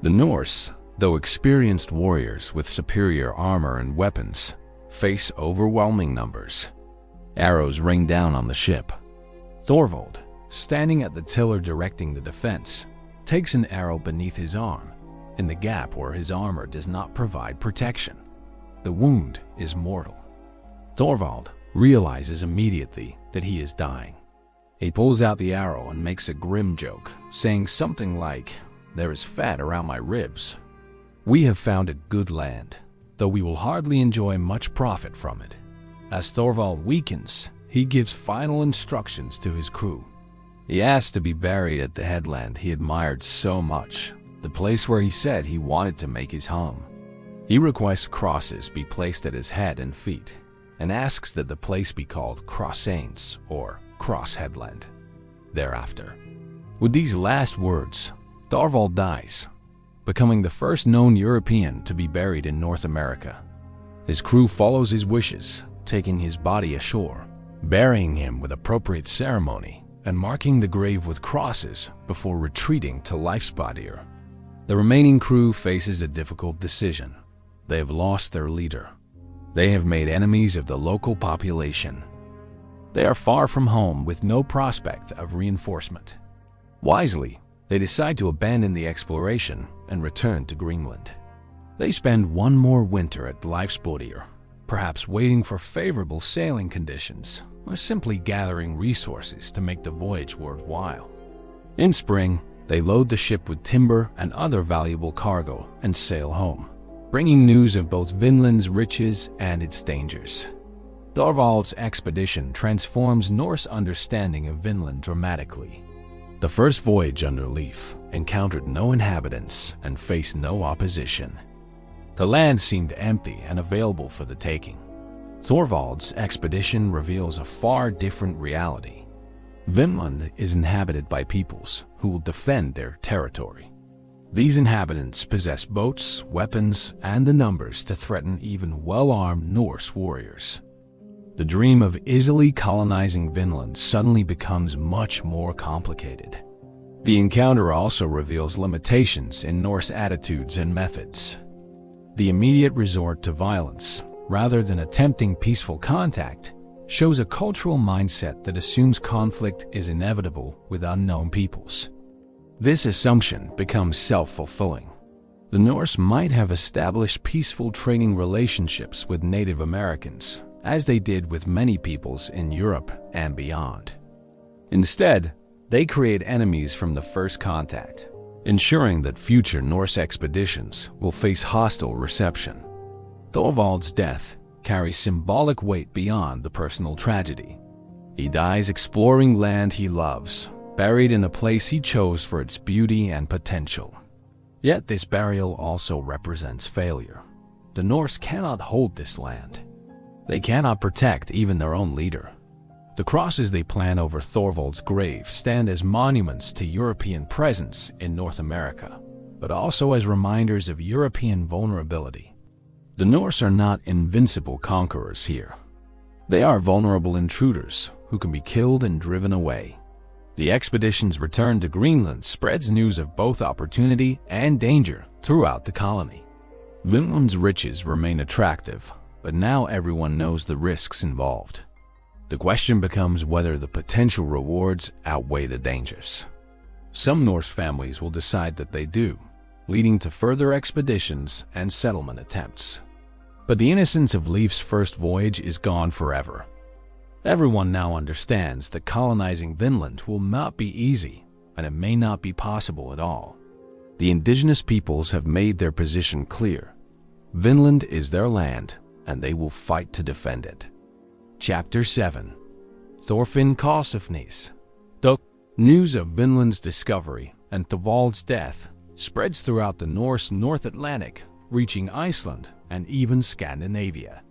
The Norse, though experienced warriors with superior armor and weapons, face overwhelming numbers. Arrows rain down on the ship. Thorvald, standing at the tiller directing the defense, takes an arrow beneath his arm, in the gap where his armor does not provide protection. The wound is mortal. Thorvald realizes immediately that he is dying. He pulls out the arrow and makes a grim joke, saying something like, "There is fat around my ribs. We have found a good land, though we will hardly enjoy much profit from it." As Thorvald weakens, he gives final instructions to his crew. He asks to be buried at the headland he admired so much, the place where he said he wanted to make his home. He requests crosses be placed at his head and feet, and asks that the place be called Crossanes, or Cross Headland, thereafter. With these last words, Thorvald dies, becoming the first known European to be buried in North America. His crew follows his wishes, taking his body ashore, burying him with appropriate ceremony, and marking the grave with crosses before retreating to Leifsbadir. The remaining crew faces a difficult decision. They have lost their leader. They have made enemies of the local population. They are far from home with no prospect of reinforcement. Wisely, they decide to abandon the exploration and return to Greenland. They spend one more winter at Leifsbadir, perhaps waiting for favorable sailing conditions, or simply gathering resources to make the voyage worthwhile. In spring, they load the ship with timber and other valuable cargo and sail home, bringing news of both Vinland's riches and its dangers. Thorvald's expedition transforms Norse understanding of Vinland dramatically. The first voyage under Leif encountered no inhabitants and faced no opposition. The land seemed empty and available for the taking. Thorvald's expedition reveals a far different reality. Vinland is inhabited by peoples who will defend their territory. These inhabitants possess boats, weapons, and the numbers to threaten even well-armed Norse warriors. The dream of easily colonizing Vinland suddenly becomes much more complicated. The encounter also reveals limitations in Norse attitudes and methods. The immediate resort to violence, rather than attempting peaceful contact, shows a cultural mindset that assumes conflict is inevitable with unknown peoples. This assumption becomes self-fulfilling. The Norse might have established peaceful trading relationships with Native Americans, as they did with many peoples in Europe and beyond. Instead, they create enemies from the first contact, ensuring that future Norse expeditions will face hostile reception. Thorvald's death carries symbolic weight beyond the personal tragedy. He dies exploring land he loves, buried in a place he chose for its beauty and potential. Yet this burial also represents failure. The Norse cannot hold this land. They cannot protect even their own leader. The crosses they plan over Thorvald's grave stand as monuments to European presence in North America, but also as reminders of European vulnerability. The Norse are not invincible conquerors here. They are vulnerable intruders who can be killed and driven away. The expedition's return to Greenland spreads news of both opportunity and danger throughout the colony. Vinland's riches remain attractive, but now everyone knows the risks involved. The question becomes whether the potential rewards outweigh the dangers. Some Norse families will decide that they do, leading to further expeditions and settlement attempts. But the innocence of Leif's first voyage is gone forever. Everyone now understands that colonizing Vinland will not be easy, and it may not be possible at all. The indigenous peoples have made their position clear. Vinland is their land, and they will fight to defend it. Chapter 7. Thorfinn Karlsefni's. The news of Vinland's discovery and Thorvald's death spreads throughout the Norse North Atlantic, reaching Iceland and even Scandinavia.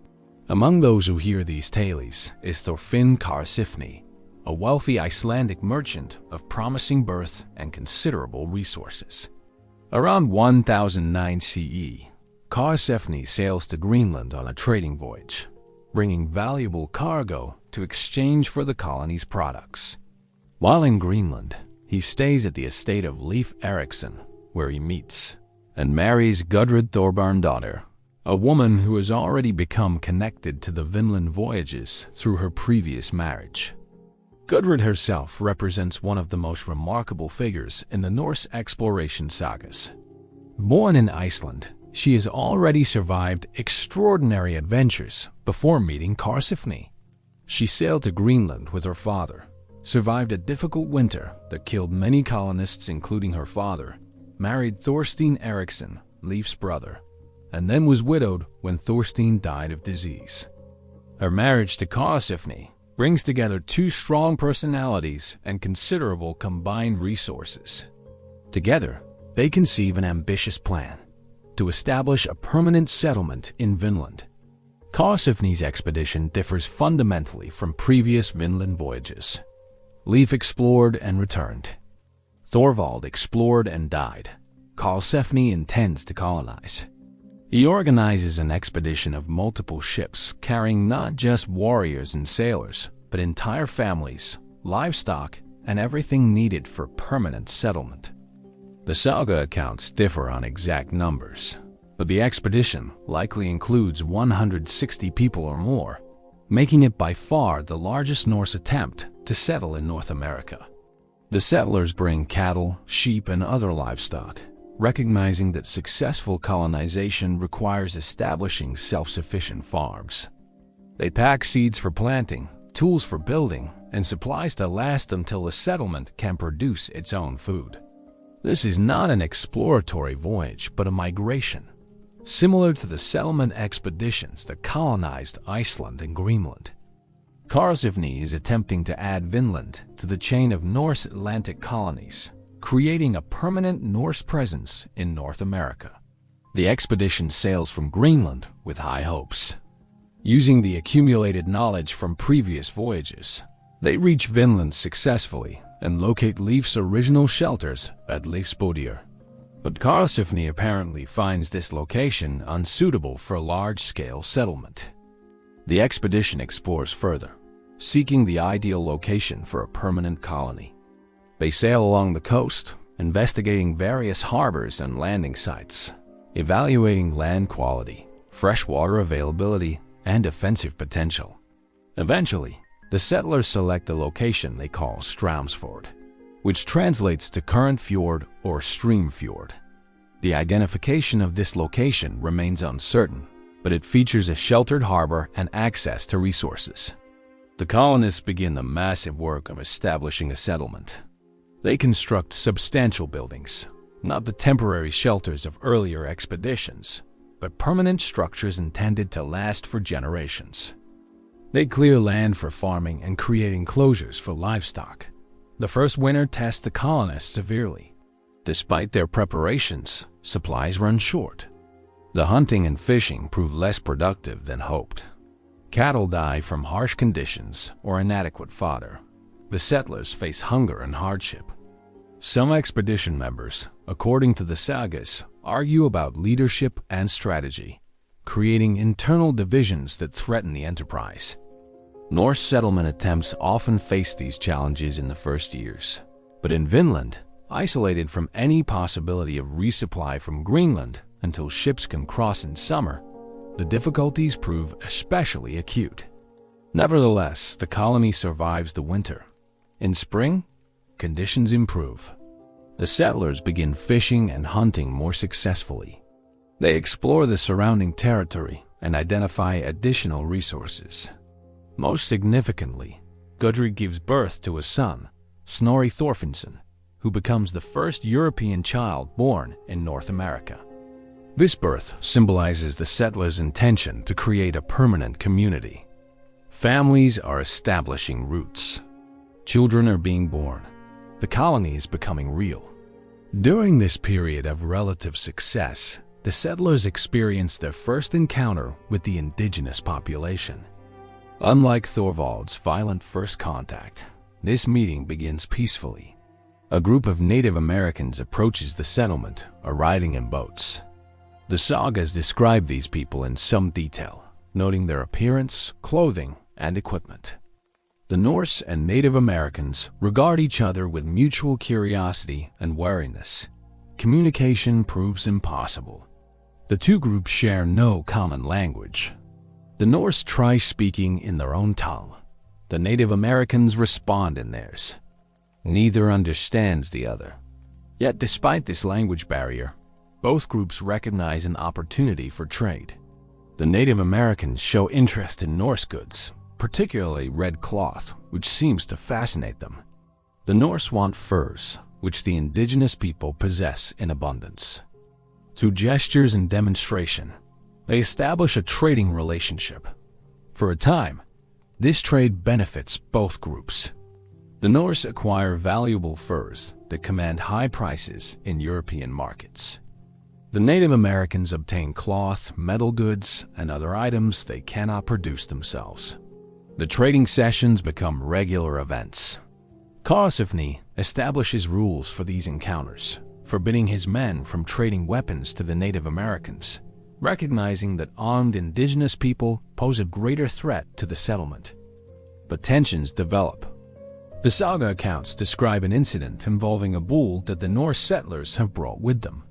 Among those who hear these tales is Thorfinn Karlsefni, a wealthy Icelandic merchant of promising birth and considerable resources. Around 1009 CE, Karlsefni sails to Greenland on a trading voyage, bringing valuable cargo to exchange for the colony's products. While in Greenland, he stays at the estate of Leif Erikson, where he meets and marries Gudrid Thorbjarnardóttir, a woman who has already become connected to the Vinland voyages through her previous marriage. Gudrid herself represents one of the most remarkable figures in the Norse exploration sagas. Born in Iceland, she has already survived extraordinary adventures before meeting Karlsefni. She sailed to Greenland with her father, survived a difficult winter that killed many colonists including her father, married Thorstein Eriksson, Leif's brother, and then was widowed when Thorstein died of disease. Her marriage to Karlsefni brings together two strong personalities and considerable combined resources. Together, they conceive an ambitious plan to establish a permanent settlement in Vinland. Karlsefni's expedition differs fundamentally from previous Vinland voyages. Leif explored and returned. Thorvald explored and died. Karlsefni intends to colonize. He organizes an expedition of multiple ships carrying not just warriors and sailors, but entire families, livestock, and everything needed for permanent settlement. The saga accounts differ on exact numbers, but the expedition likely includes 160 people or more, making it by far the largest Norse attempt to settle in North America. The settlers bring cattle, sheep, and other livestock, recognizing that successful colonization requires establishing self-sufficient farms. They pack seeds for planting, tools for building, and supplies to last until the settlement can produce its own food. This is not an exploratory voyage, but a migration, similar to the settlement expeditions that colonized Iceland and Greenland. Karlsefni is attempting to add Vinland to the chain of Norse Atlantic colonies, creating a permanent Norse presence in North America. The expedition sails from Greenland with high hopes. Using the accumulated knowledge from previous voyages, they reach Vinland successfully and locate Leif's original shelters at Leifsbodir. But Karlsefni apparently finds this location unsuitable for a large-scale settlement. The expedition explores further, seeking the ideal location for a permanent colony. They sail along the coast, investigating various harbors and landing sites, evaluating land quality, freshwater availability, and offensive potential. Eventually, the settlers select a location they call Straumsfjord, which translates to current fjord or stream fjord. The identification of this location remains uncertain, but it features a sheltered harbor and access to resources. The colonists begin the massive work of establishing a settlement. They construct substantial buildings, not the temporary shelters of earlier expeditions, but permanent structures intended to last for generations. They clear land for farming and create enclosures for livestock. The first winter tests the colonists severely. Despite their preparations, supplies run short. The hunting and fishing prove less productive than hoped. Cattle die from harsh conditions or inadequate fodder. The settlers face hunger and hardship. Some expedition members, according to the sagas, argue about leadership and strategy, creating internal divisions that threaten the enterprise. Norse settlement attempts often face these challenges in the first years, but in Vinland, isolated from any possibility of resupply from Greenland until ships can cross in summer, the difficulties prove especially acute. Nevertheless, the colony survives the winter. In spring, conditions improve. The settlers begin fishing and hunting more successfully. They explore the surrounding territory and identify additional resources. Most significantly, Gudrid gives birth to a son, Snorri Thorfinnsson, who becomes the first European child born in North America. This birth symbolizes the settlers' intention to create a permanent community. Families are establishing roots. Children are being born. The colony is becoming real. During this period of relative success, the settlers experience their first encounter with the indigenous population. Unlike Thorvald's violent first contact, this meeting begins peacefully. A group of Native Americans approaches the settlement, arriving in boats. The sagas describe these people in some detail, noting their appearance, clothing, and equipment. The Norse and Native Americans regard each other with mutual curiosity and wariness. Communication proves impossible. The two groups share no common language. The Norse try speaking in their own tongue. The Native Americans respond in theirs. Neither understands the other. Yet despite this language barrier, both groups recognize an opportunity for trade. The Native Americans show interest in Norse goods, particularly red cloth, which seems to fascinate them. The Norse want furs, which the indigenous people possess in abundance. Through gestures and demonstration, they establish a trading relationship. For a time, this trade benefits both groups. The Norse acquire valuable furs that command high prices in European markets. The Native Americans obtain cloth, metal goods, and other items they cannot produce themselves. The trading sessions become regular events. Karlsefni establishes rules for these encounters, forbidding his men from trading weapons to the Native Americans, recognizing that armed indigenous people pose a greater threat to the settlement. But tensions develop. The saga accounts describe an incident involving a bull that the Norse settlers have brought with them.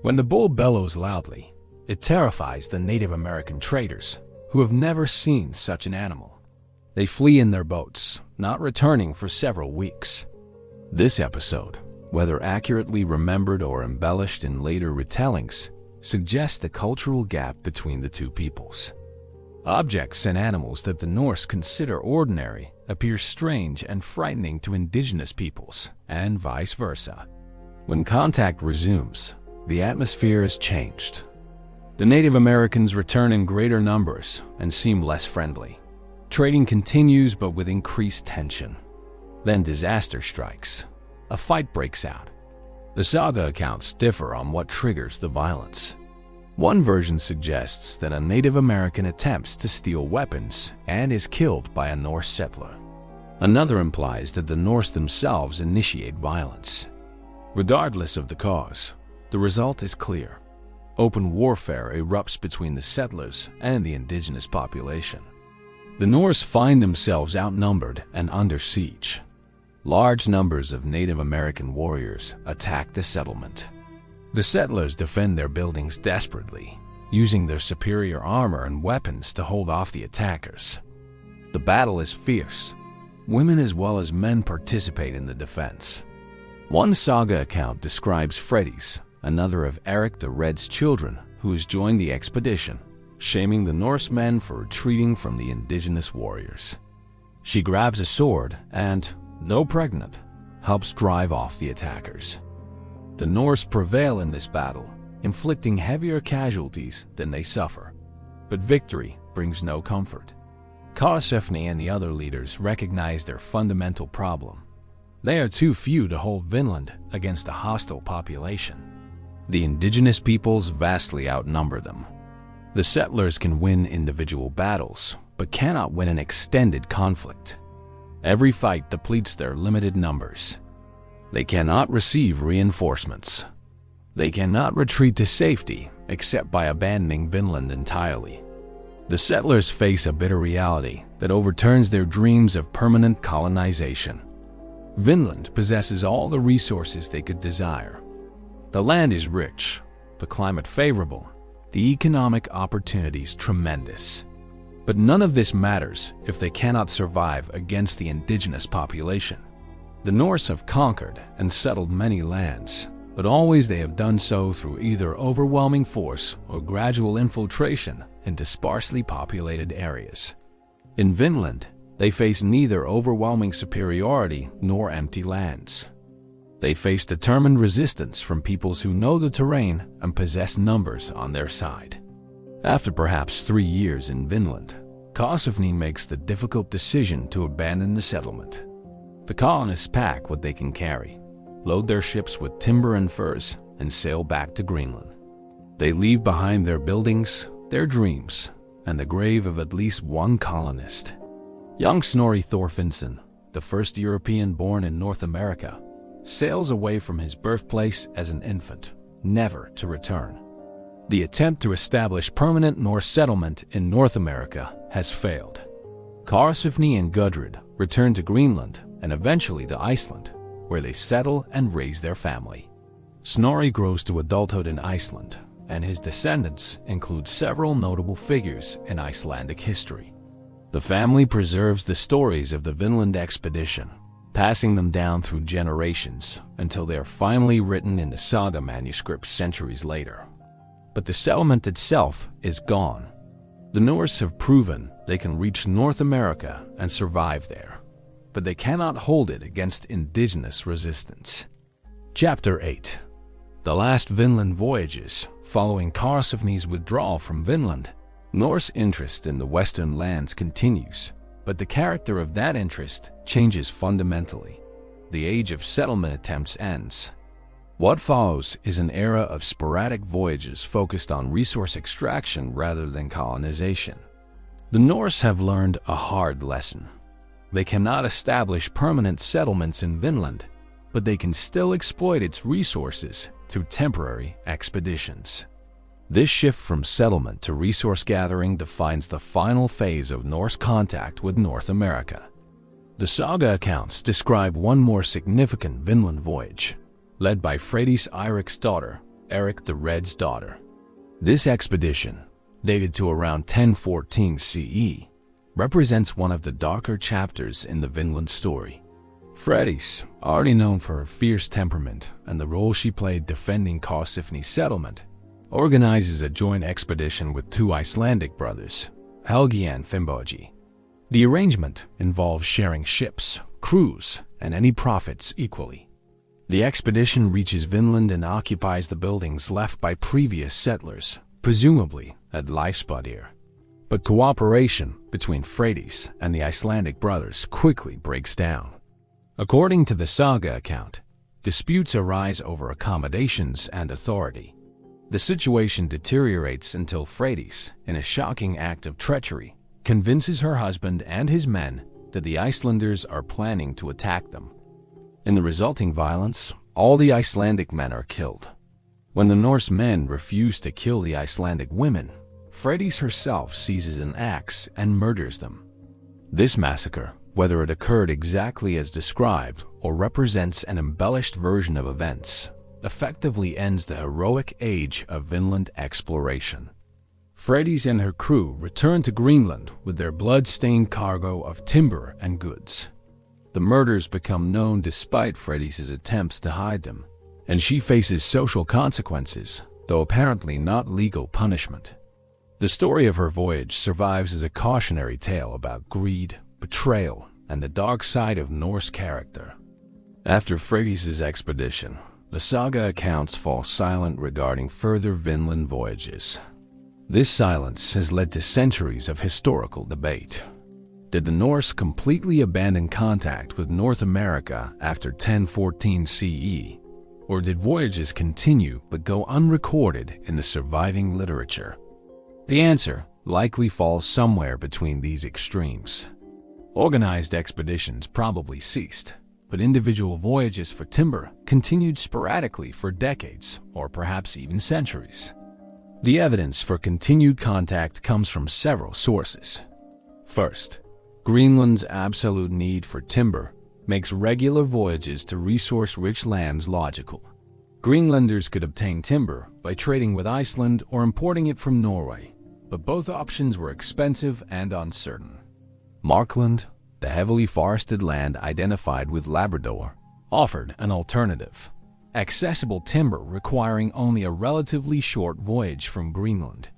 When the bull bellows loudly, it terrifies the Native American traders, who have never seen such an animal. They flee in their boats, not returning for several weeks. This episode, whether accurately remembered or embellished in later retellings, suggests the cultural gap between the two peoples. Objects and animals that the Norse consider ordinary appear strange and frightening to indigenous peoples, and vice versa. When contact resumes, the atmosphere is changed. The Native Americans return in greater numbers and seem less friendly. Trading continues, but with increased tension. Then disaster strikes. A fight breaks out. The saga accounts differ on what triggers the violence. One version suggests that a Native American attempts to steal weapons and is killed by a Norse settler. Another implies that the Norse themselves initiate violence. Regardless of the cause, the result is clear. Open warfare erupts between the settlers and the indigenous population. The Norse find themselves outnumbered and under siege. Large numbers of Native American warriors attack the settlement. The settlers defend their buildings desperately, using their superior armor and weapons to hold off the attackers. The battle is fierce. Women as well as men participate in the defense. One saga account describes Freydis, another of Eric the Red's children, who has joined the expedition, shaming the Norsemen for retreating from the indigenous warriors. She grabs a sword and, though pregnant, helps drive off the attackers. The Norse prevail in this battle, inflicting heavier casualties than they suffer. But victory brings no comfort. Karlsefni and the other leaders recognize their fundamental problem. They are too few to hold Vinland against a hostile population. The indigenous peoples vastly outnumber them. The settlers can win individual battles, but cannot win an extended conflict. Every fight depletes their limited numbers. They cannot receive reinforcements. They cannot retreat to safety except by abandoning Vinland entirely. The settlers face a bitter reality that overturns their dreams of permanent colonization. Vinland possesses all the resources they could desire. The land is rich, the climate favorable, the economic opportunities tremendous. But none of this matters if they cannot survive against the indigenous population. The Norse have conquered and settled many lands, but always they have done so through either overwhelming force or gradual infiltration into sparsely populated areas. In Vinland, they face neither overwhelming superiority nor empty lands. They face determined resistance from peoples who know the terrain and possess numbers on their side. After perhaps 3 years in Vinland, Karlsefni makes the difficult decision to abandon the settlement. The colonists pack what they can carry, load their ships with timber and furs, and sail back to Greenland. They leave behind their buildings, their dreams, and the grave of at least one colonist. Young Snorri Thorfinnsson, the first European born in North America, sails away from his birthplace as an infant, never to return. The attempt to establish permanent Norse settlement in North America has failed. Karlsefni and Gudrid return to Greenland and eventually to Iceland, where they settle and raise their family. Snorri grows to adulthood in Iceland, and his descendants include several notable figures in Icelandic history. The family preserves the stories of the Vinland expedition, passing them down through generations until they are finally written in the saga manuscripts centuries later. But the settlement itself is gone. The Norse have proven they can reach North America and survive there, but they cannot hold it against indigenous resistance. Chapter 8. The last Vinland voyages. Following Karlsefni's withdrawal from Vinland, Norse interest in the western lands continues, but the character of that interest changes fundamentally. The age of settlement attempts ends. What follows is an era of sporadic voyages focused on resource extraction rather than colonization. The Norse have learned a hard lesson. They cannot establish permanent settlements in Vinland, but they can still exploit its resources through temporary expeditions. This shift from settlement to resource gathering defines the final phase of Norse contact with North America. The saga accounts describe one more significant Vinland voyage, led by Freydis Eirik's daughter, Eric the Red's daughter. This expedition, dated to around 1014 CE, represents one of the darker chapters in the Vinland story. Freydis, already known for her fierce temperament and the role she played defending Karlsefni's settlement, organizes a joint expedition with 2 Icelandic brothers, Helgi and Finnbogi. The arrangement involves sharing ships, crews, and any profits equally. The expedition reaches Vinland and occupies the buildings left by previous settlers, presumably at Leifspadir. But cooperation between Freydis and the Icelandic brothers quickly breaks down. According to the saga account, disputes arise over accommodations and authority. The situation deteriorates until Freydis, in a shocking act of treachery, convinces her husband and his men that the Icelanders are planning to attack them. In the resulting violence, all the Icelandic men are killed. When the Norse men refuse to kill the Icelandic women, Freydis herself seizes an axe and murders them. This massacre, whether it occurred exactly as described or represents an embellished version of events, effectively ends the heroic age of Vinland exploration. Freydis and her crew return to Greenland with their blood-stained cargo of timber and goods. The murders become known despite Freydis' attempts to hide them, and she faces social consequences, though apparently not legal punishment. The story of her voyage survives as a cautionary tale about greed, betrayal, and the dark side of Norse character. After Freydis' expedition, the saga accounts fall silent regarding further Vinland voyages. This silence has led to centuries of historical debate. Did the Norse completely abandon contact with North America after 1014 CE? Or did voyages continue but go unrecorded in the surviving literature? The answer likely falls somewhere between these extremes. Organized expeditions probably ceased, but individual voyages for timber continued sporadically for decades or perhaps even centuries. The evidence for continued contact comes from several sources. First, Greenland's absolute need for timber makes regular voyages to resource-rich lands logical. Greenlanders could obtain timber by trading with Iceland or importing it from Norway, but both options were expensive and uncertain. Markland, the heavily forested land identified with Labrador, offered an alternative: accessible timber requiring only a relatively short voyage from Greenland.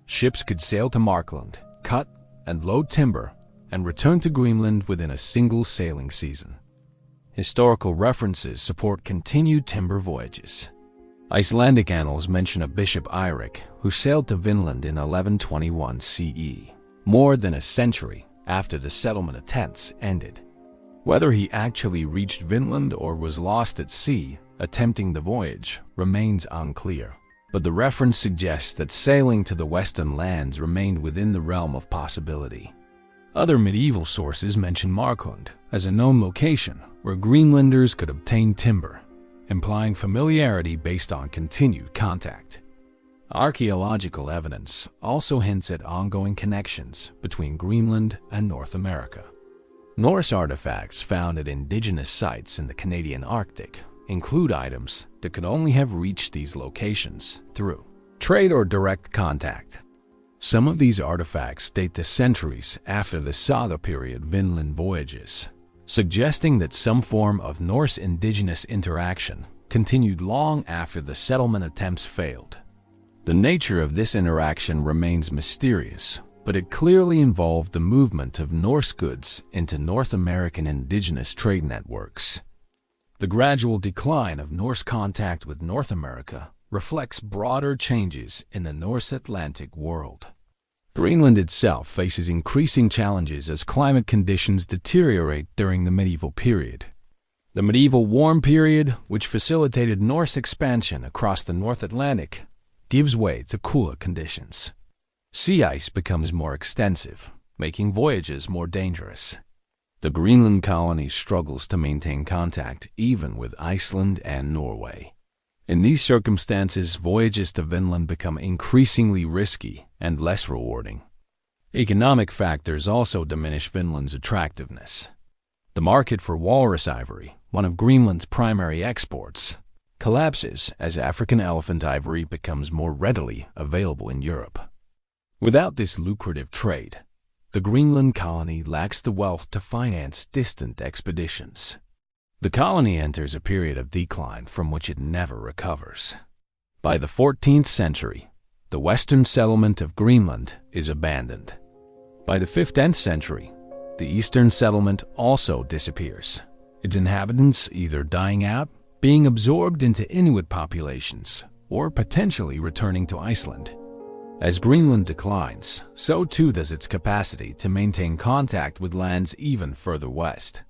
Ships could sail to Markland, cut and load timber, and return to Greenland within a single sailing season. Historical references support continued timber voyages. Icelandic annals mention a Bishop Eirik who sailed to Vinland in 1121 CE, more than a century after the settlement attempts ended. Whether he actually reached Vinland or was lost at sea attempting the voyage remains unclear, but the reference suggests that sailing to the western lands remained within the realm of possibility. Other medieval sources mention Markland as a known location where Greenlanders could obtain timber, implying familiarity based on continued contact. Archaeological evidence also hints at ongoing connections between Greenland and North America. Norse artifacts found at indigenous sites in the Canadian Arctic include items that could only have reached these locations through trade or direct contact. Some of these artifacts date to centuries after the saga period Vinland voyages, suggesting that some form of Norse indigenous interaction continued long after the settlement attempts failed. The nature of this interaction remains mysterious, but it clearly involved the movement of Norse goods into North American indigenous trade networks. The gradual decline of Norse contact with North America reflects broader changes in the Norse Atlantic world. Greenland itself faces increasing challenges as climate conditions deteriorate during the medieval period. The medieval warm period, which facilitated Norse expansion across the North Atlantic, gives way to cooler conditions. Sea ice becomes more extensive, making voyages more dangerous. The Greenland colony struggles to maintain contact even with Iceland and Norway. In these circumstances, voyages to Vinland become increasingly risky and less rewarding. Economic factors also diminish Vinland's attractiveness. The market for walrus ivory, one of Greenland's primary exports, collapses as African elephant ivory becomes more readily available in Europe. Without this lucrative trade, the Greenland colony lacks the wealth to finance distant expeditions. The colony enters a period of decline from which it never recovers. By the 14th century, the western settlement of Greenland is abandoned. By the 15th century, the eastern settlement also disappears, its inhabitants either dying out, being absorbed into Inuit populations, or potentially returning to Iceland. As Greenland declines, so too does its capacity to maintain contact with lands even further west.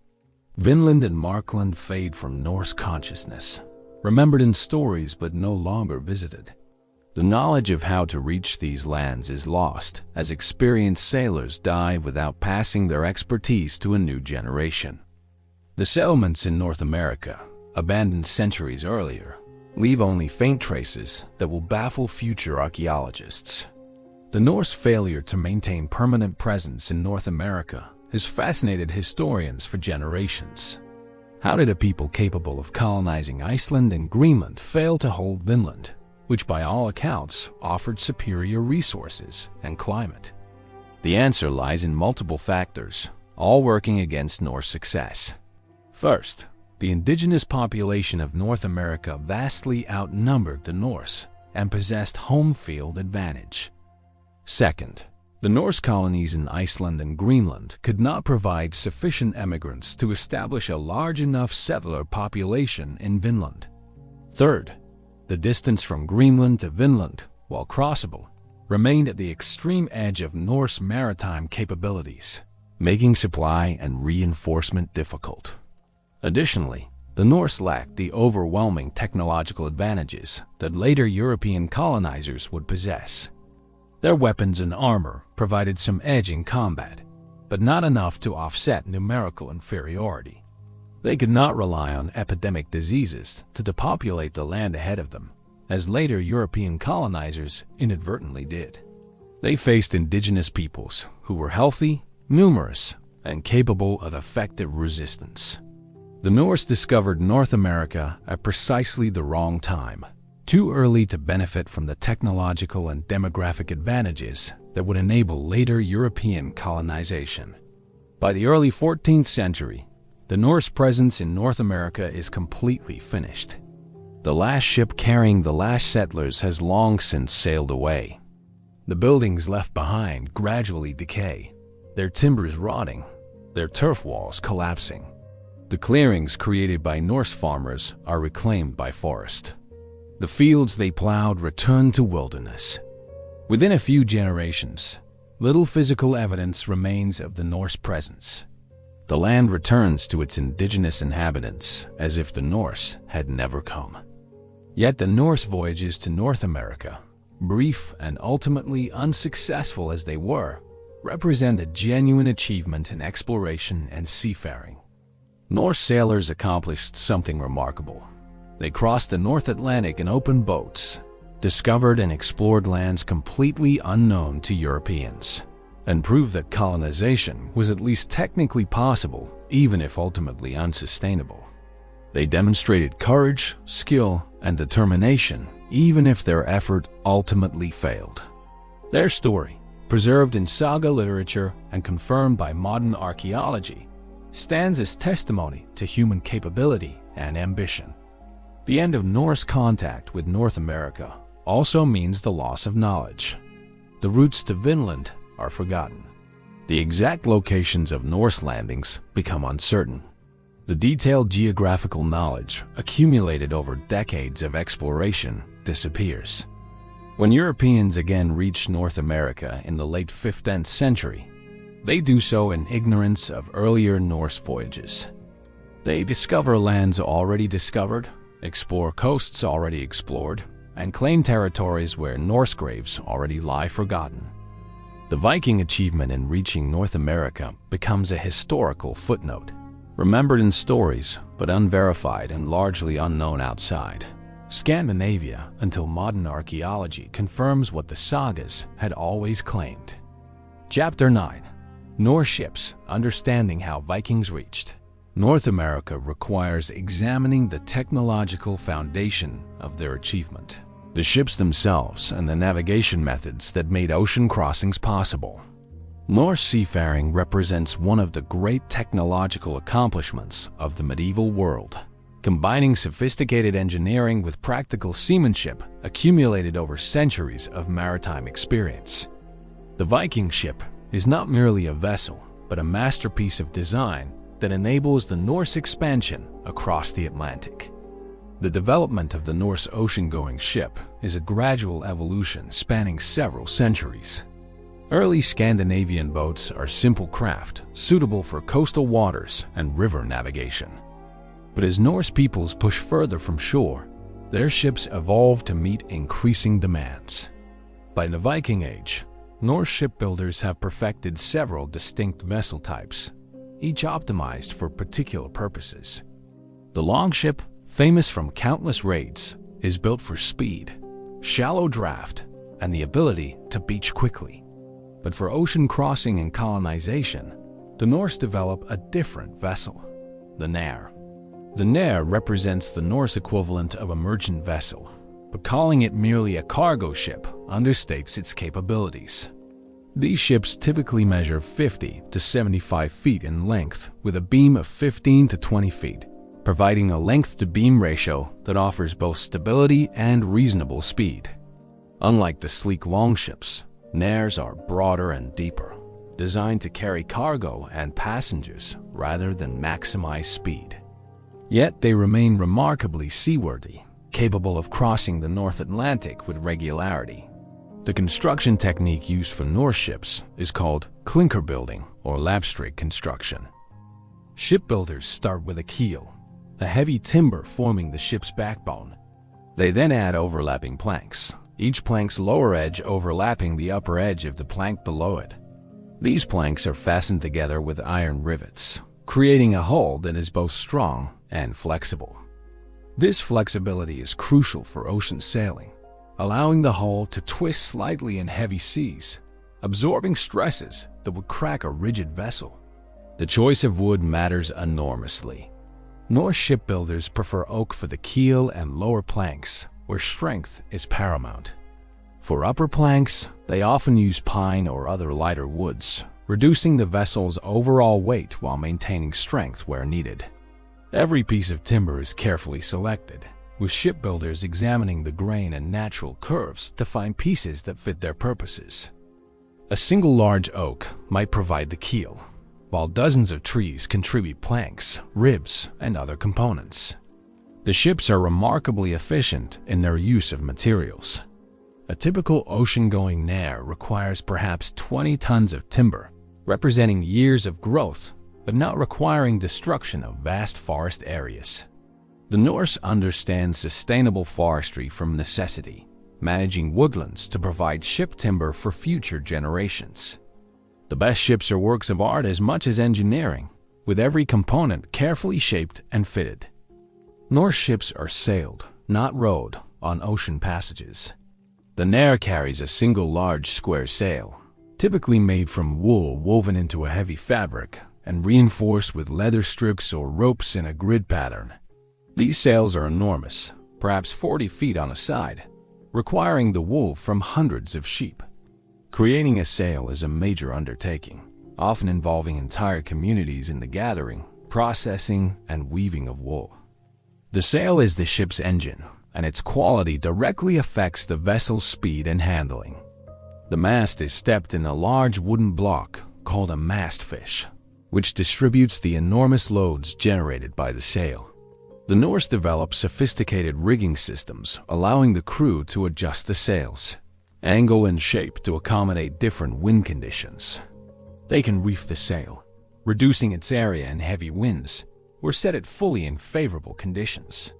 Vinland and Markland fade from Norse consciousness, remembered in stories but no longer visited. The knowledge of how to reach these lands is lost as experienced sailors die without passing their expertise to a new generation. The settlements in North America, abandoned centuries earlier, leave only faint traces that will baffle future archaeologists. The Norse failure to maintain permanent presence in North America has fascinated historians for generations. How did a people capable of colonizing Iceland and Greenland fail to hold Vinland, which by all accounts offered superior resources and climate? The answer lies in multiple factors, all working against Norse success. First, the indigenous population of North America vastly outnumbered the Norse and possessed home field advantage. Second, the Norse colonies in Iceland and Greenland could not provide sufficient emigrants to establish a large enough settler population in Vinland. Third, the distance from Greenland to Vinland, while crossable, remained at the extreme edge of Norse maritime capabilities, making supply and reinforcement difficult. Additionally, the Norse lacked the overwhelming technological advantages that later European colonizers would possess. Their weapons and armor provided some edge in combat, but not enough to offset numerical inferiority. They could not rely on epidemic diseases to depopulate the land ahead of them, as later European colonizers inadvertently did. They faced indigenous peoples who were healthy, numerous, and capable of effective resistance. The Norse discovered North America at precisely the wrong time, too early to benefit from the technological and demographic advantages that would enable later European colonization. By the early 14th century, the Norse presence in North America is completely finished. The last ship carrying the last settlers has long since sailed away. The buildings left behind gradually decay, their timbers rotting, their turf walls collapsing. The clearings created by Norse farmers are reclaimed by forest. The fields they plowed return to wilderness. Within a few generations, little physical evidence remains of the Norse presence. The land returns to its indigenous inhabitants as if the Norse had never come. Yet the Norse voyages to North America, brief and ultimately unsuccessful as they were, represent a genuine achievement in exploration and seafaring. Norse sailors accomplished something remarkable. They crossed the North Atlantic in open boats, discovered and explored lands completely unknown to Europeans, and proved that colonization was at least technically possible, even if ultimately unsustainable. They demonstrated courage, skill, and determination, even if their effort ultimately failed. Their story, preserved in saga literature and confirmed by modern archaeology, stands as testimony to human capability and ambition. The end of Norse contact with North America also means the loss of knowledge. The routes to Vinland are forgotten. The exact locations of Norse landings become uncertain. The detailed geographical knowledge accumulated over decades of exploration disappears. When Europeans again reach North America in the late 15th century, they do so in ignorance of earlier Norse voyages. They discover lands already discovered, explore coasts already explored, and claim territories where Norse graves already lie forgotten. The Viking achievement in reaching North America becomes a historical footnote, remembered in stories but unverified and largely unknown outside Scandinavia until modern archaeology confirms what the sagas had always claimed. Chapter 9. Norse ships, understanding how Vikings reached North America requires examining the technological foundation of their achievement, the ships themselves and the navigation methods that made ocean crossings possible. Norse seafaring represents one of the great technological accomplishments of the medieval world, combining sophisticated engineering with practical seamanship accumulated over centuries of maritime experience. The Viking ship is not merely a vessel, but a masterpiece of design that enables the Norse expansion across the Atlantic. The development of the Norse ocean-going ship is a gradual evolution spanning several centuries. Early Scandinavian boats are simple craft, suitable for coastal waters and river navigation. But as Norse peoples push further from shore, their ships evolve to meet increasing demands. By the Viking Age, Norse shipbuilders have perfected several distinct vessel types, each optimized for particular purposes. The longship, famous from countless raids, is built for speed, shallow draft, and the ability to beach quickly. But for ocean crossing and colonization, the Norse develop a different vessel, the Nair. The Nair represents the Norse equivalent of a merchant vessel, but calling it merely a cargo ship understates its capabilities. These ships typically measure 50 to 75 feet in length with a beam of 15 to 20 feet, providing a length-to-beam ratio that offers both stability and reasonable speed. Unlike the sleek longships, Nairs are broader and deeper, designed to carry cargo and passengers rather than maximize speed. Yet they remain remarkably seaworthy, capable of crossing the North Atlantic with regularity. The construction technique used for Norse ships is called clinker building or lapstrake construction. Shipbuilders start with a keel, a heavy timber forming the ship's backbone. They then add overlapping planks, each plank's lower edge overlapping the upper edge of the plank below it. These planks are fastened together with iron rivets, creating a hull that is both strong and flexible. This flexibility is crucial for ocean sailing, allowing the hull to twist slightly in heavy seas, absorbing stresses that would crack a rigid vessel. The choice of wood matters enormously. Norse shipbuilders prefer oak for the keel and lower planks, where strength is paramount. For upper planks, they often use pine or other lighter woods, reducing the vessel's overall weight while maintaining strength where needed. Every piece of timber is carefully selected, with shipbuilders examining the grain and natural curves to find pieces that fit their purposes. A single large oak might provide the keel, while dozens of trees contribute planks, ribs, and other components. The ships are remarkably efficient in their use of materials. A typical ocean-going nair requires perhaps 20 tons of timber, representing years of growth, but not requiring destruction of vast forest areas. The Norse understand sustainable forestry from necessity, managing woodlands to provide ship timber for future generations. The best ships are works of art as much as engineering, with every component carefully shaped and fitted. Norse ships are sailed, not rowed, on ocean passages. The nair carries a single large square sail, typically made from wool woven into a heavy fabric and reinforced with leather strips or ropes in a grid pattern. These sails are enormous, perhaps 40 feet on a side, requiring the wool from hundreds of sheep. Creating a sail is a major undertaking, often involving entire communities in the gathering, processing, and weaving of wool. The sail is the ship's engine, and its quality directly affects the vessel's speed and handling. The mast is stepped in a large wooden block called a mastfish, which distributes the enormous loads generated by the sail. The Norse developed sophisticated rigging systems, allowing the crew to adjust the sails, angle and shape to accommodate different wind conditions. They can reef the sail, reducing its area in heavy winds, or set it fully in favorable conditions.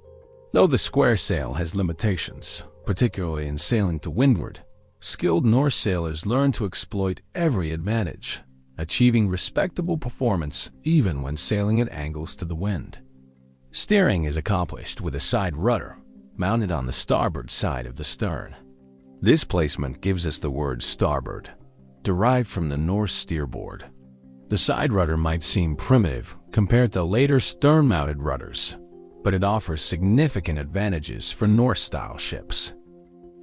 Though the square sail has limitations, particularly in sailing to windward, skilled Norse sailors learn to exploit every advantage, achieving respectable performance even when sailing at angles to the wind. Steering is accomplished with a side rudder, mounted on the starboard side of the stern. This placement gives us the word starboard, derived from the Norse steerboard. The side rudder might seem primitive compared to later stern-mounted rudders, but it offers significant advantages for Norse-style ships.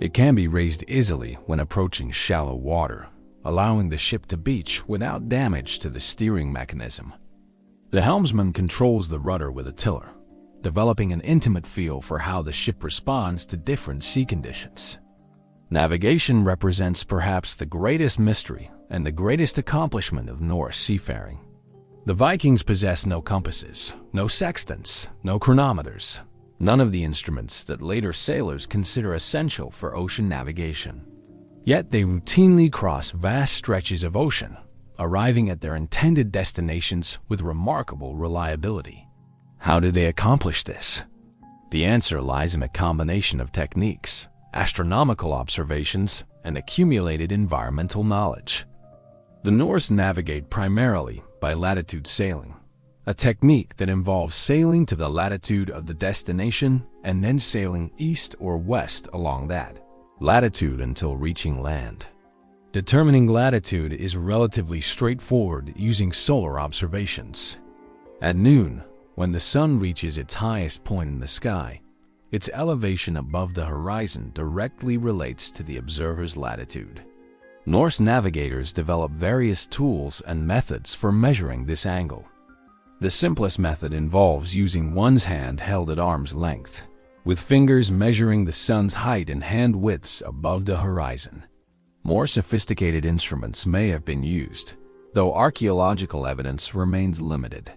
It can be raised easily when approaching shallow water, allowing the ship to beach without damage to the steering mechanism. The helmsman controls the rudder with a tiller, developing an intimate feel for how the ship responds to different sea conditions. Navigation represents perhaps the greatest mystery and the greatest accomplishment of Norse seafaring. The Vikings possessed no compasses, no sextants, no chronometers, none of the instruments that later sailors consider essential for ocean navigation. Yet they routinely cross vast stretches of ocean, arriving at their intended destinations with remarkable reliability. How did they accomplish this? The answer lies in a combination of techniques, astronomical observations, and accumulated environmental knowledge. The Norse navigate primarily by latitude sailing, a technique that involves sailing to the latitude of the destination and then sailing east or west along that latitude until reaching land. Determining latitude is relatively straightforward using solar observations. At noon, when the sun reaches its highest point in the sky, its elevation above the horizon directly relates to the observer's latitude. Norse navigators developed various tools and methods for measuring this angle. The simplest method involves using one's hand held at arm's length, with fingers measuring the sun's height and hand widths above the horizon. More sophisticated instruments may have been used, though archaeological evidence remains limited.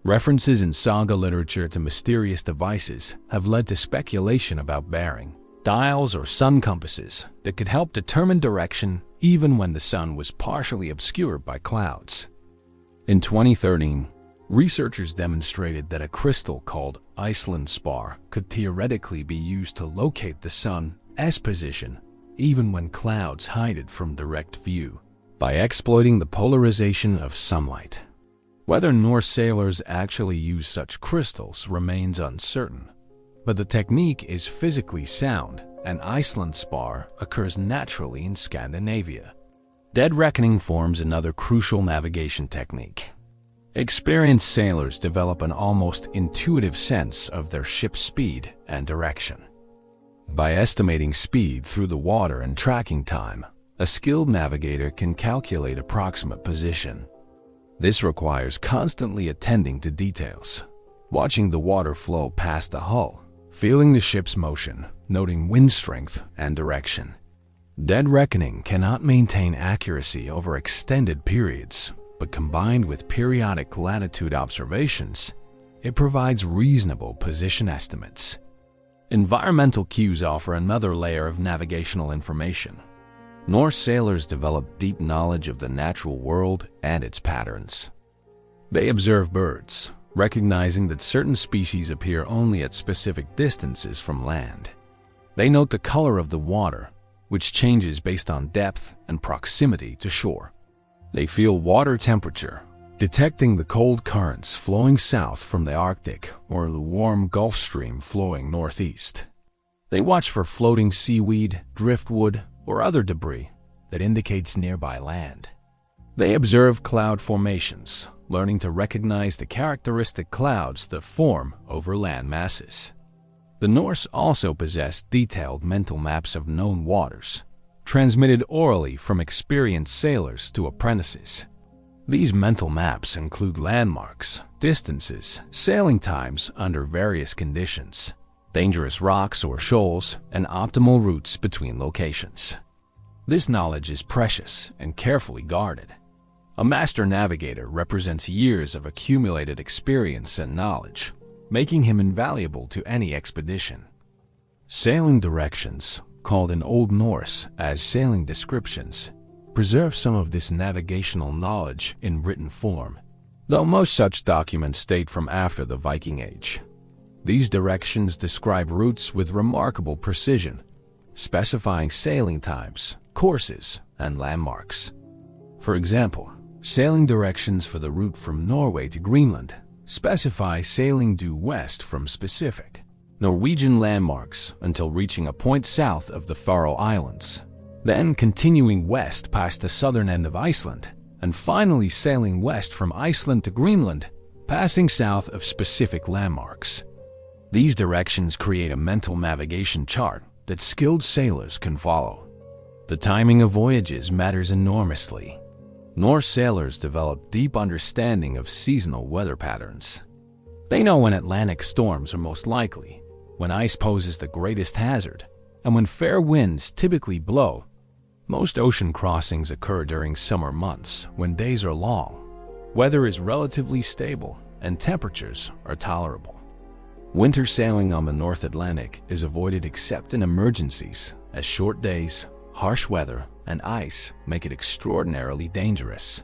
References in saga literature to mysterious devices have led to speculation about bearing, dials or sun compasses that could help determine direction even when the sun was partially obscured by clouds. In 2013, researchers demonstrated that a crystal called Iceland spar could theoretically be used to locate the sun's position even when clouds hide it from direct view, by exploiting the polarization of sunlight. Whether Norse sailors actually use such crystals remains uncertain, but the technique is physically sound, and Iceland spar occurs naturally in Scandinavia. Dead reckoning forms another crucial navigation technique. Experienced sailors develop an almost intuitive sense of their ship's speed and direction. By estimating speed through the water and tracking time, a skilled navigator can calculate approximate position. This requires constantly attending to details, watching the water flow past the hull, feeling the ship's motion, noting wind strength and direction. Dead reckoning cannot maintain accuracy over extended periods, but combined with periodic latitude observations, it provides reasonable position estimates. Environmental cues offer another layer of navigational information. Norse sailors developed deep knowledge of the natural world and its patterns. They observe birds, recognizing that certain species appear only at specific distances from land. They note the color of the water, which changes based on depth and proximity to shore. They feel water temperature, detecting the cold currents flowing south from the Arctic or the warm Gulf Stream flowing northeast. They watch for floating seaweed, driftwood, or other debris that indicates nearby land. They observe cloud formations, learning to recognize the characteristic clouds that form over land masses. The Norse also possessed detailed mental maps of known waters, transmitted orally from experienced sailors to apprentices. These mental maps include landmarks, distances, sailing times under various conditions, dangerous rocks or shoals, and optimal routes between locations. This knowledge is precious and carefully guarded. A master navigator represents years of accumulated experience and knowledge, making him invaluable to any expedition. Sailing directions, called in Old Norse as sailing descriptions, preserve some of this navigational knowledge in written form, though most such documents date from after the Viking Age. These directions describe routes with remarkable precision, specifying sailing times, courses, and landmarks. For example, sailing directions for the route from Norway to Greenland specify sailing due west from specific Norwegian landmarks until reaching a point south of the Faroe Islands, then continuing west past the southern end of Iceland, and finally sailing west from Iceland to Greenland, passing south of specific landmarks. These directions create a mental navigation chart that skilled sailors can follow. The timing of voyages matters enormously. Norse sailors developed deep understanding of seasonal weather patterns. They know when Atlantic storms are most likely, when ice poses the greatest hazard, and when fair winds typically blow. Most ocean crossings occur during summer months when days are long, weather is relatively stable, and temperatures are tolerable. Winter sailing on the North Atlantic is avoided except in emergencies, as short days, harsh weather, and ice make it extraordinarily dangerous.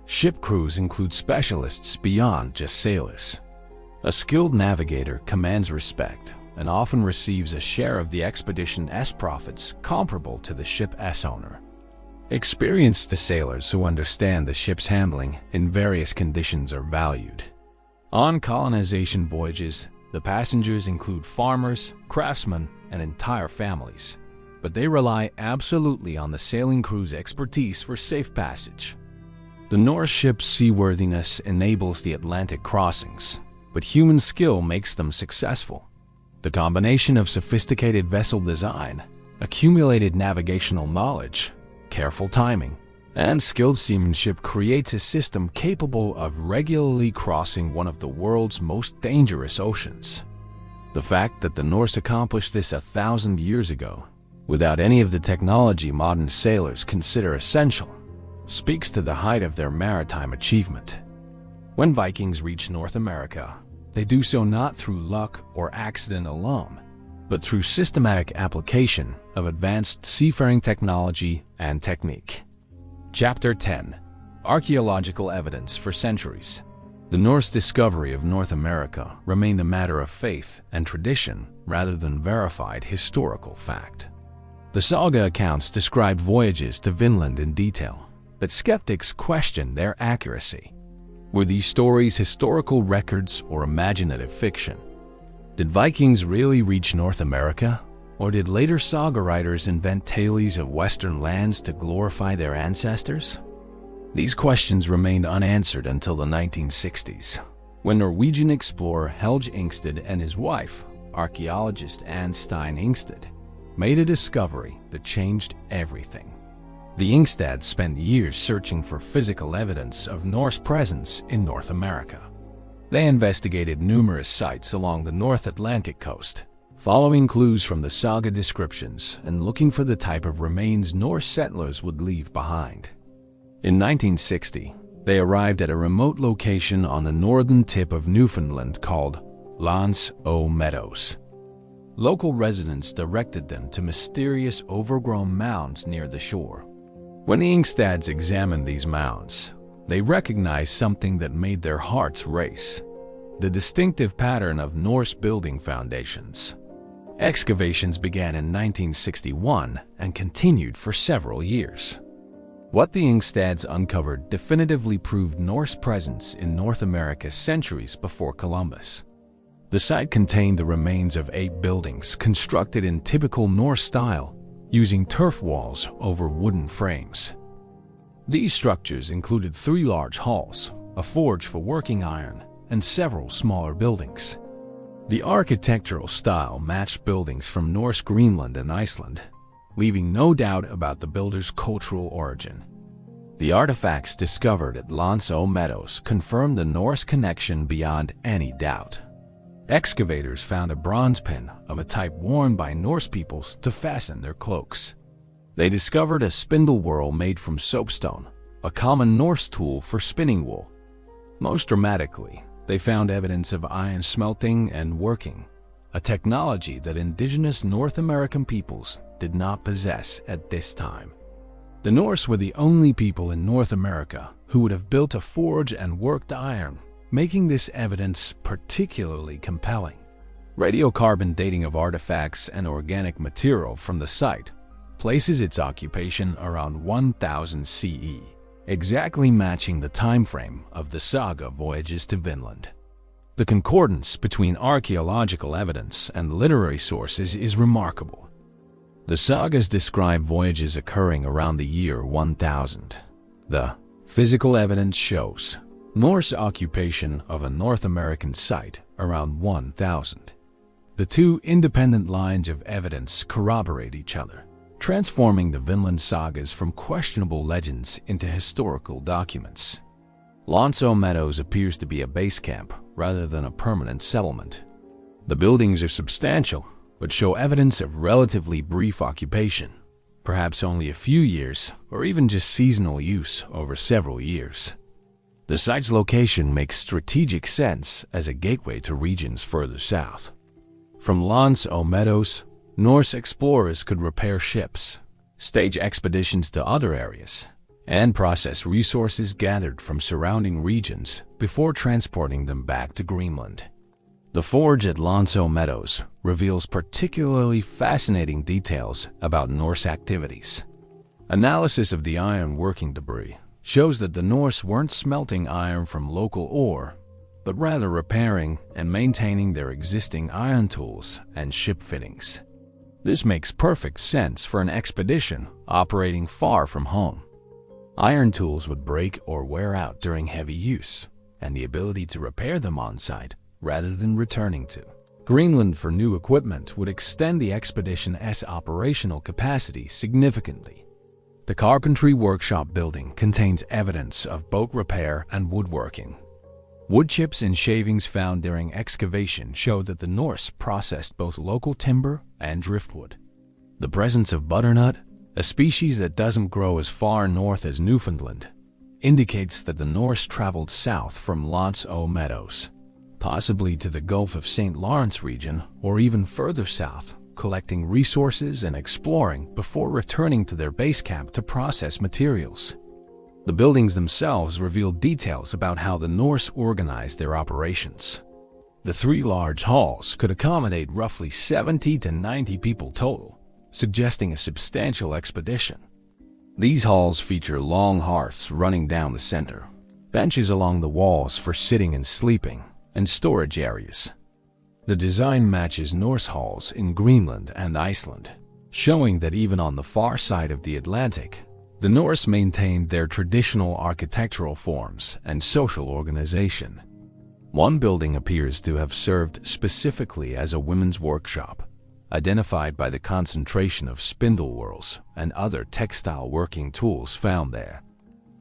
Ship crews include specialists beyond just sailors. A skilled navigator commands respect and often receives a share of the expedition's profits comparable to the ship's owner. Experienced sailors who understand the ship's handling in various conditions are valued. On colonization voyages, the passengers include farmers, craftsmen, and entire families, but they rely absolutely on the sailing crew's expertise for safe passage. The Norse ship's seaworthiness enables the Atlantic crossings, but human skill makes them successful. The combination of sophisticated vessel design, accumulated navigational knowledge, careful timing, and skilled seamanship creates a system capable of regularly crossing one of the world's most dangerous oceans. The fact that the Norse accomplished this 1,000 years ago, without any of the technology modern sailors consider essential, speaks to the height of their maritime achievement. When Vikings reach North America, they do so not through luck or accident alone, but through systematic application of advanced seafaring technology and technique. Chapter 10. Archaeological evidence for centuries. The Norse discovery of North America remained a matter of faith and tradition rather than verified historical fact. The saga accounts describe voyages to Vinland in detail, but skeptics question their accuracy. Were these stories historical records or imaginative fiction? Did Vikings really reach North America? Or did later saga writers invent tales of Western lands to glorify their ancestors? These questions remained unanswered until the 1960s, when Norwegian explorer Helge Ingstad and his wife, archaeologist Anne Stein Ingstad, made a discovery that changed everything. The Ingstads spent years searching for physical evidence of Norse presence in North America. They investigated numerous sites along the North Atlantic coast, following clues from the saga descriptions and looking for the type of remains Norse settlers would leave behind. In 1960, they arrived at a remote location on the northern tip of Newfoundland called Lance O Meadows. Local residents directed them to mysterious overgrown mounds near the shore. When the Ingstads examined these mounds, they recognized something that made their hearts race: the distinctive pattern of Norse building foundations. Excavations began in 1961 and continued for several years. What the Ingstads uncovered definitively proved Norse presence in North America centuries before Columbus. The site contained the remains of 8 buildings constructed in typical Norse style, using turf walls over wooden frames. These structures included 3 large halls, a forge for working iron, and several smaller buildings. The architectural style matched buildings from Norse Greenland and Iceland, leaving no doubt about the builders' cultural origin. The artifacts discovered at Lance O Meadows confirmed the Norse connection beyond any doubt. Excavators found a bronze pin of a type worn by Norse peoples to fasten their cloaks. They discovered a spindle whorl made from soapstone, a common Norse tool for spinning wool. Most dramatically, they found evidence of iron smelting and working, a technology that indigenous North American peoples did not possess at this time. The Norse were the only people in North America who would have built a forge and worked iron, making this evidence particularly compelling. Radiocarbon dating of artifacts and organic material from the site places its occupation around 1000 CE, exactly matching the time frame of the saga voyages to Vinland. The concordance between archaeological evidence and literary sources is remarkable. The sagas describe voyages occurring around the year 1000. The physical evidence shows Norse occupation of a North American site around 1000. The two independent lines of evidence corroborate each other, transforming the Vinland sagas from questionable legends into historical documents. Lance O Meadows appears to be a base camp rather than a permanent settlement. The buildings are substantial, but show evidence of relatively brief occupation, perhaps only a few years or even just seasonal use over several years. The site's location makes strategic sense as a gateway to regions further south. From Lance O Meadows, Norse explorers could repair ships, stage expeditions to other areas, and process resources gathered from surrounding regions before transporting them back to Greenland. The forge at Lance O Meadows reveals particularly fascinating details about Norse activities. Analysis of the iron working debris shows that the Norse weren't smelting iron from local ore, but rather repairing and maintaining their existing iron tools and ship fittings. This makes perfect sense for an expedition operating far from home. Iron tools would break or wear out during heavy use, and the ability to repair them on-site rather than returning to Greenland for new equipment would extend the expedition's operational capacity significantly. The carpentry workshop building contains evidence of boat repair and woodworking. Wood chips and shavings found during excavation show that the Norse processed both local timber and driftwood. The presence of butternut, a species that doesn't grow as far north as Newfoundland, indicates that the Norse traveled south from Lance O Meadows, possibly to the Gulf of St. Lawrence region or even further south, collecting resources and exploring before returning to their base camp to process materials. The buildings themselves reveal details about how the Norse organized their operations. The 3 large halls could accommodate roughly 70 to 90 people total, suggesting a substantial expedition. These halls feature long hearths running down the center, benches along the walls for sitting and sleeping, and storage areas. The design matches Norse halls in Greenland and Iceland, showing that even on the far side of the Atlantic, The Norse maintained their traditional architectural forms and social organization. One building appears to have served specifically as a women's workshop, identified by the concentration of spindle whorls and other textile working tools found there.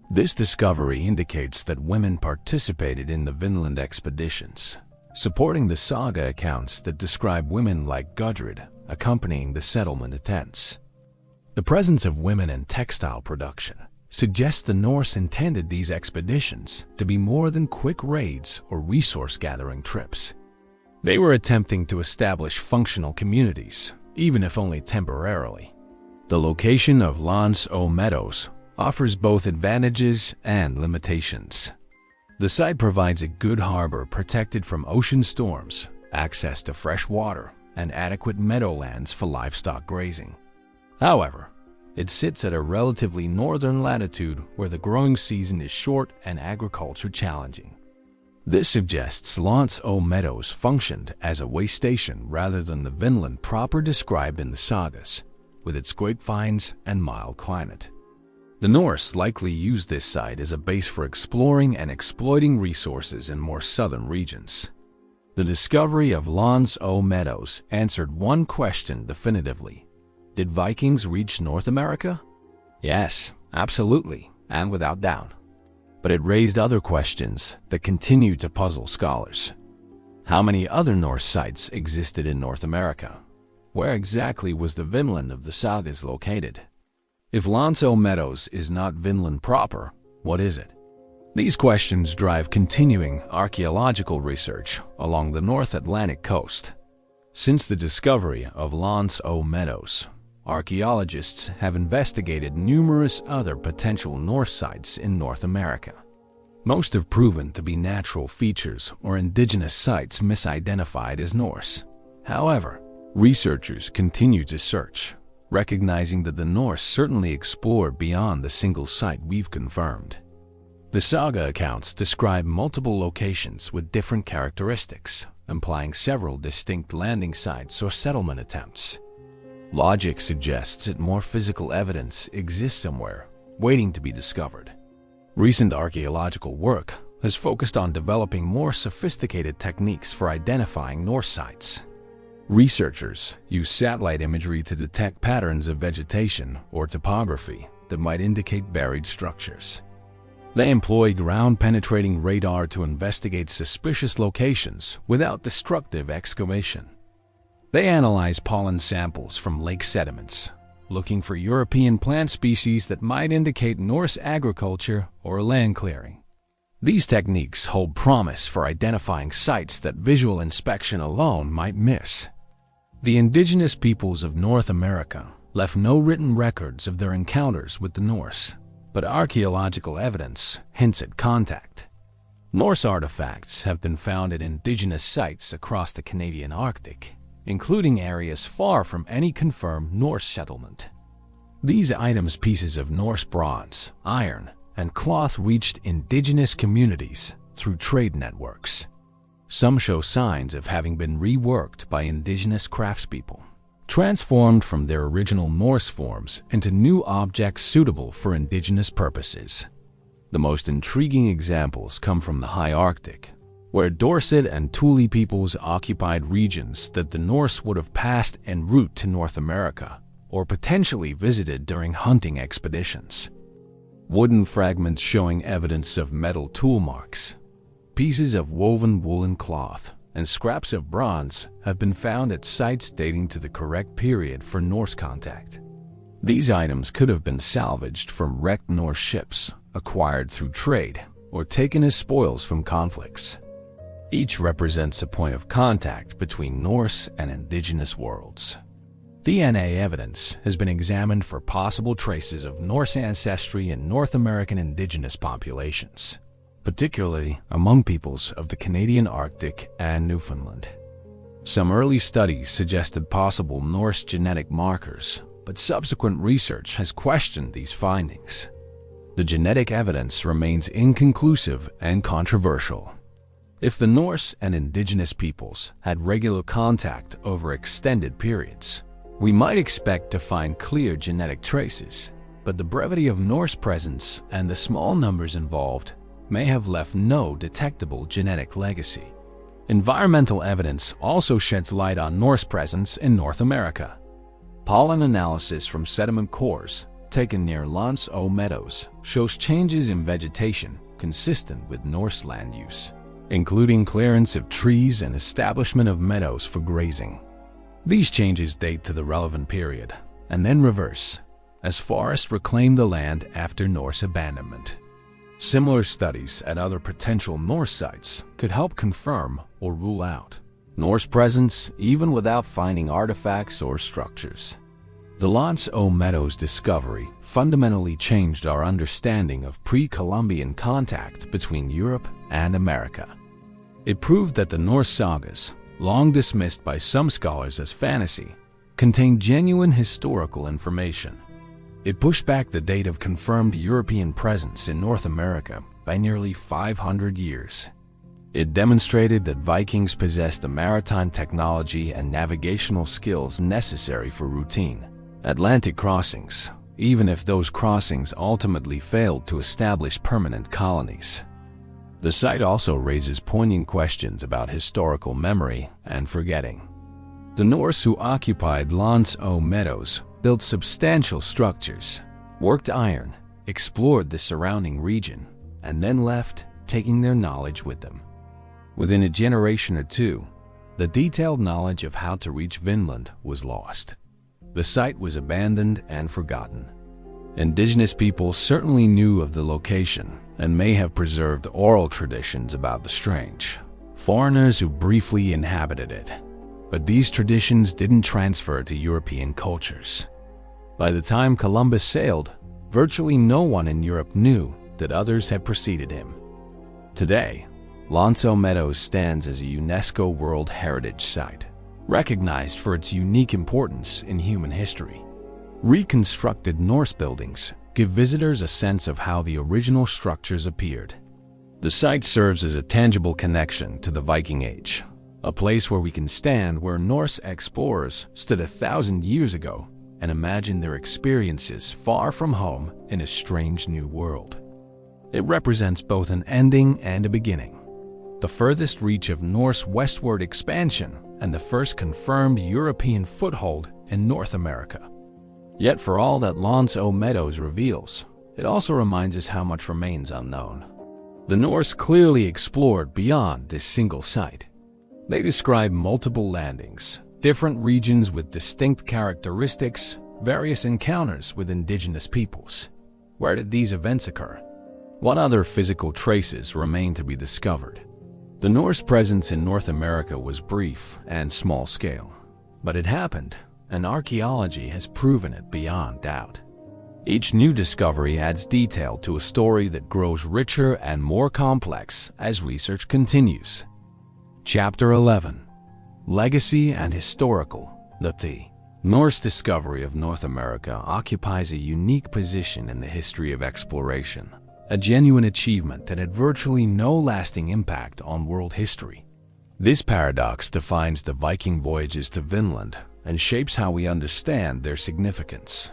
This discovery indicates that women participated in the Vinland expeditions, supporting the saga accounts that describe women like Gudrid accompanying the settlement attempts. The presence of women in textile production suggests the Norse intended these expeditions to be more than quick raids or resource-gathering trips. They were attempting to establish functional communities, even if only temporarily. The location of Lance o Meadows offers both advantages and limitations. The site provides a good harbor protected from ocean storms, access to fresh water, and adequate meadowlands for livestock grazing. However, it sits at a relatively northern latitude where the growing season is short and agriculture challenging. This suggests Lance o Meadows functioned as a way station rather than the Vinland proper described in the sagas, with its grapevines and mild climate. The Norse likely used this site as a base for exploring and exploiting resources in more southern regions. The discovery of Lance o Meadows answered one question definitively. Did Vikings reach North America? Yes, absolutely, and without doubt. But it raised other questions that continue to puzzle scholars. How many other Norse sites existed in North America? Where exactly was the Vinland of the sagas located? If Lance o Meadows is not Vinland proper, what is it? These questions drive continuing archaeological research along the North Atlantic coast. Since the discovery of Lance o Meadows, archaeologists have investigated numerous other potential Norse sites in North America. Most have proven to be natural features or indigenous sites misidentified as Norse. However, researchers continue to search, recognizing that the Norse certainly explored beyond the single site we've confirmed. The saga accounts describe multiple locations with different characteristics, implying several distinct landing sites or settlement attempts. Logic suggests that more physical evidence exists somewhere, waiting to be discovered. Recent archaeological work has focused on developing more sophisticated techniques for identifying Norse sites. Researchers use satellite imagery to detect patterns of vegetation or topography that might indicate buried structures. They employ ground-penetrating radar to investigate suspicious locations without destructive excavation. They analyze pollen samples from lake sediments, looking for European plant species that might indicate Norse agriculture or land clearing. These techniques hold promise for identifying sites that visual inspection alone might miss. The indigenous peoples of North America left no written records of their encounters with the Norse, but archaeological evidence hints at contact. Norse artifacts have been found at indigenous sites across the Canadian Arctic, including areas far from any confirmed Norse settlement. These items, pieces of Norse bronze, iron, and cloth, reached indigenous communities through trade networks. Some show signs of having been reworked by indigenous craftspeople, transformed from their original Norse forms into new objects suitable for indigenous purposes. The most intriguing examples come from the high Arctic, where Dorset and Thule peoples occupied regions that the Norse would have passed en route to North America or potentially visited during hunting expeditions. Wooden fragments showing evidence of metal tool marks, pieces of woven woolen cloth, and scraps of bronze have been found at sites dating to the correct period for Norse contact. These items could have been salvaged from wrecked Norse ships, acquired through trade, or taken as spoils from conflicts. Each represents a point of contact between Norse and indigenous worlds. DNA evidence has been examined for possible traces of Norse ancestry in North American indigenous populations, particularly among peoples of the Canadian Arctic and Newfoundland. Some early studies suggested possible Norse genetic markers, but subsequent research has questioned these findings. The genetic evidence remains inconclusive and controversial. If the Norse and indigenous peoples had regular contact over extended periods, we might expect to find clear genetic traces. but the brevity of Norse presence and the small numbers involved may have left no detectable genetic legacy. Environmental evidence also sheds light on Norse presence in North America. Pollen analysis from sediment cores taken near Lance O Meadows shows changes in vegetation consistent with Norse land use, including clearance of trees and establishment of meadows for grazing. These changes date to the relevant period and then reverse, as forests reclaim the land after Norse abandonment. Similar studies at other potential Norse sites could help confirm or rule out Norse presence even without finding artifacts or structures. The Lance O Meadows discovery fundamentally changed our understanding of pre-Columbian contact between Europe and America. It proved that the Norse sagas, long dismissed by some scholars as fantasy, contained genuine historical information. It pushed back the date of confirmed European presence in North America by nearly 500 years. It demonstrated that Vikings possessed the maritime technology and navigational skills necessary for routine Atlantic crossings, even if those crossings ultimately failed to establish permanent colonies. The site also raises poignant questions about historical memory and forgetting. The Norse who occupied Lance O Meadows built substantial structures, worked iron, explored the surrounding region, and then left, taking their knowledge with them. Within a generation or two, the detailed knowledge of how to reach Vinland was lost. The site was abandoned and forgotten. Indigenous peoples certainly knew of the location and may have preserved oral traditions about the strange foreigners who briefly inhabited it. But these traditions didn't transfer to European cultures. By the time Columbus sailed, virtually no one in Europe knew that others had preceded him. Today, Lance O Meadows stands as a UNESCO World Heritage Site, recognized for its unique importance in human history. Reconstructed Norse buildings give visitors a sense of how the original structures appeared. The site serves as a tangible connection to the Viking Age, a place where we can stand where Norse explorers stood 1,000 years ago and imagine their experiences far from home in a strange new world. It represents both an ending and a beginning, the furthest reach of Norse westward expansion and the first confirmed European foothold in North America. Yet for all that Lance O Meadows reveals, it also reminds us how much remains unknown. The Norse clearly explored beyond this single site. They describe multiple landings, different regions with distinct characteristics, various encounters with indigenous peoples. Where did these events occur? What other physical traces remain to be discovered? The Norse presence in North America was brief and small scale, but it happened, and archaeology has proven it beyond doubt. Each new discovery adds detail to a story that grows richer and more complex as research continues. Chapter 11. Legacy and Historical. The Norse discovery of North America occupies a unique position in the history of exploration, a genuine achievement that had virtually no lasting impact on world history. This paradox defines the Viking voyages to Vinland and shapes how we understand their significance.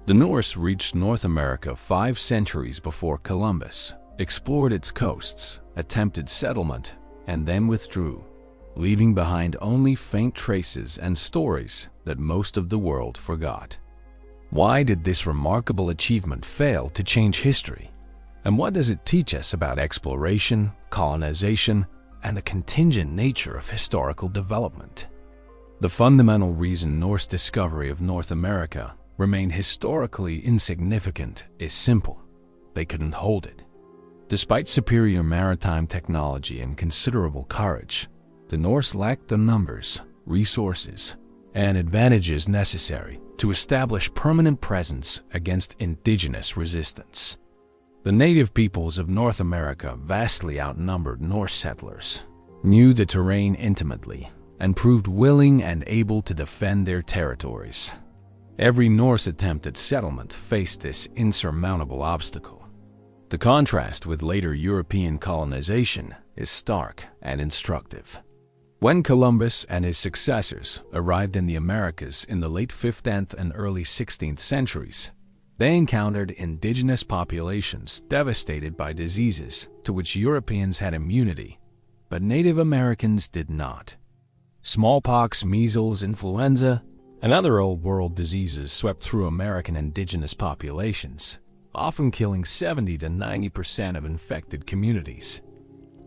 The Norse reached North America 5 centuries before Columbus, explored its coasts, attempted settlement, and then withdrew, leaving behind only faint traces and stories that most of the world forgot. Why did this remarkable achievement fail to change history? And what does it teach us about exploration, colonization, and the contingent nature of historical development? The fundamental reason Norse discovery of North America remained historically insignificant is simple: they couldn't hold it. Despite superior maritime technology and considerable courage, the Norse lacked the numbers, resources, and advantages necessary to establish permanent presence against indigenous resistance. The native peoples of North America vastly outnumbered Norse settlers, knew the terrain intimately, and proved willing and able to defend their territories. Every Norse attempt at settlement faced this insurmountable obstacle. The contrast with later European colonization is stark and instructive. When Columbus and his successors arrived in the Americas in the late 15th and early 16th centuries, They encountered indigenous populations devastated by diseases to which Europeans had immunity, but Native Americans did not. Smallpox, measles, influenza, and other Old World diseases swept through American indigenous populations, often killing 70 to 90% of infected communities.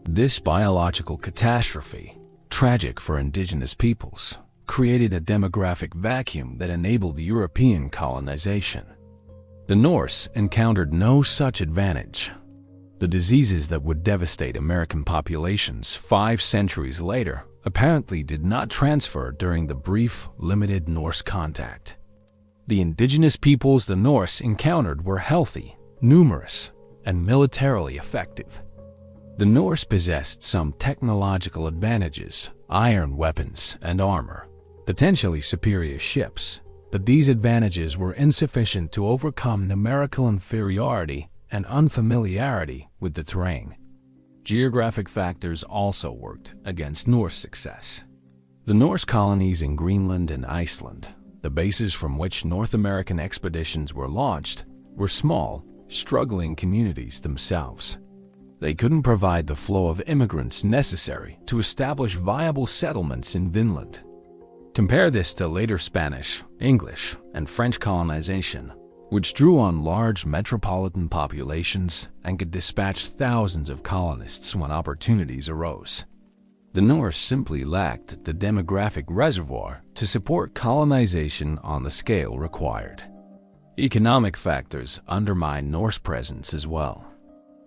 This biological catastrophe, tragic for indigenous peoples, created a demographic vacuum that enabled European colonization. The Norse encountered no such advantage. The diseases that would devastate American populations 5 centuries later apparently did not transfer during the brief, limited Norse contact. The indigenous peoples the Norse encountered were healthy, numerous, and militarily effective. The Norse possessed some technological advantages, iron weapons and armor, potentially superior ships, but these advantages were insufficient to overcome numerical inferiority and unfamiliarity with the terrain. Geographic factors also worked against Norse success. The Norse colonies in Greenland and Iceland, the bases from which North American expeditions were launched, were small, struggling communities themselves. They couldn't provide the flow of immigrants necessary to establish viable settlements in Vinland. Compare this to later Spanish, English, and French colonization, which drew on large metropolitan populations and could dispatch thousands of colonists when opportunities arose. The Norse simply lacked the demographic reservoir to support colonization on the scale required. Economic factors undermined Norse presence as well.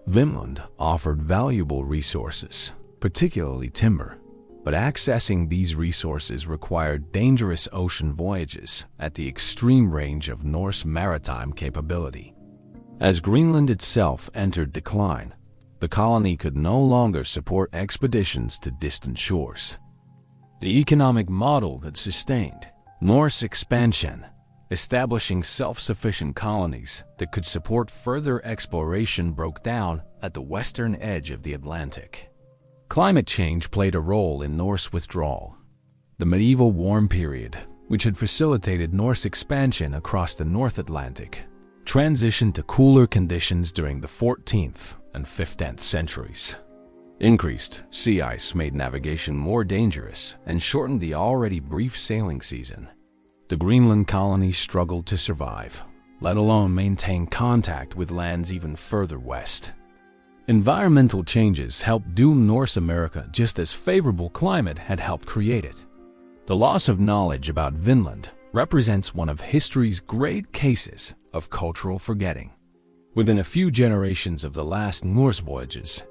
Vinland offered valuable resources, particularly timber, but accessing these resources required dangerous ocean voyages at the extreme range of Norse maritime capability. As Greenland itself entered decline, the colony could no longer support expeditions to distant shores. The economic model that sustained Norse expansion, establishing self-sufficient colonies that could support further exploration, broke down at the western edge of the Atlantic. Climate change played a role in Norse withdrawal. The medieval warm period, which had facilitated Norse expansion across the North Atlantic, transitioned to cooler conditions during the 14th and 15th centuries. Increased sea ice made navigation more dangerous and shortened the already brief sailing season. The Greenland colony struggled to survive, let alone maintain contact with lands even further west. Environmental changes helped doom Norse America just as favorable climate had helped create it. The loss of knowledge about Vinland represents one of history's great cases of cultural forgetting. Within a few generations of the last Norse voyages,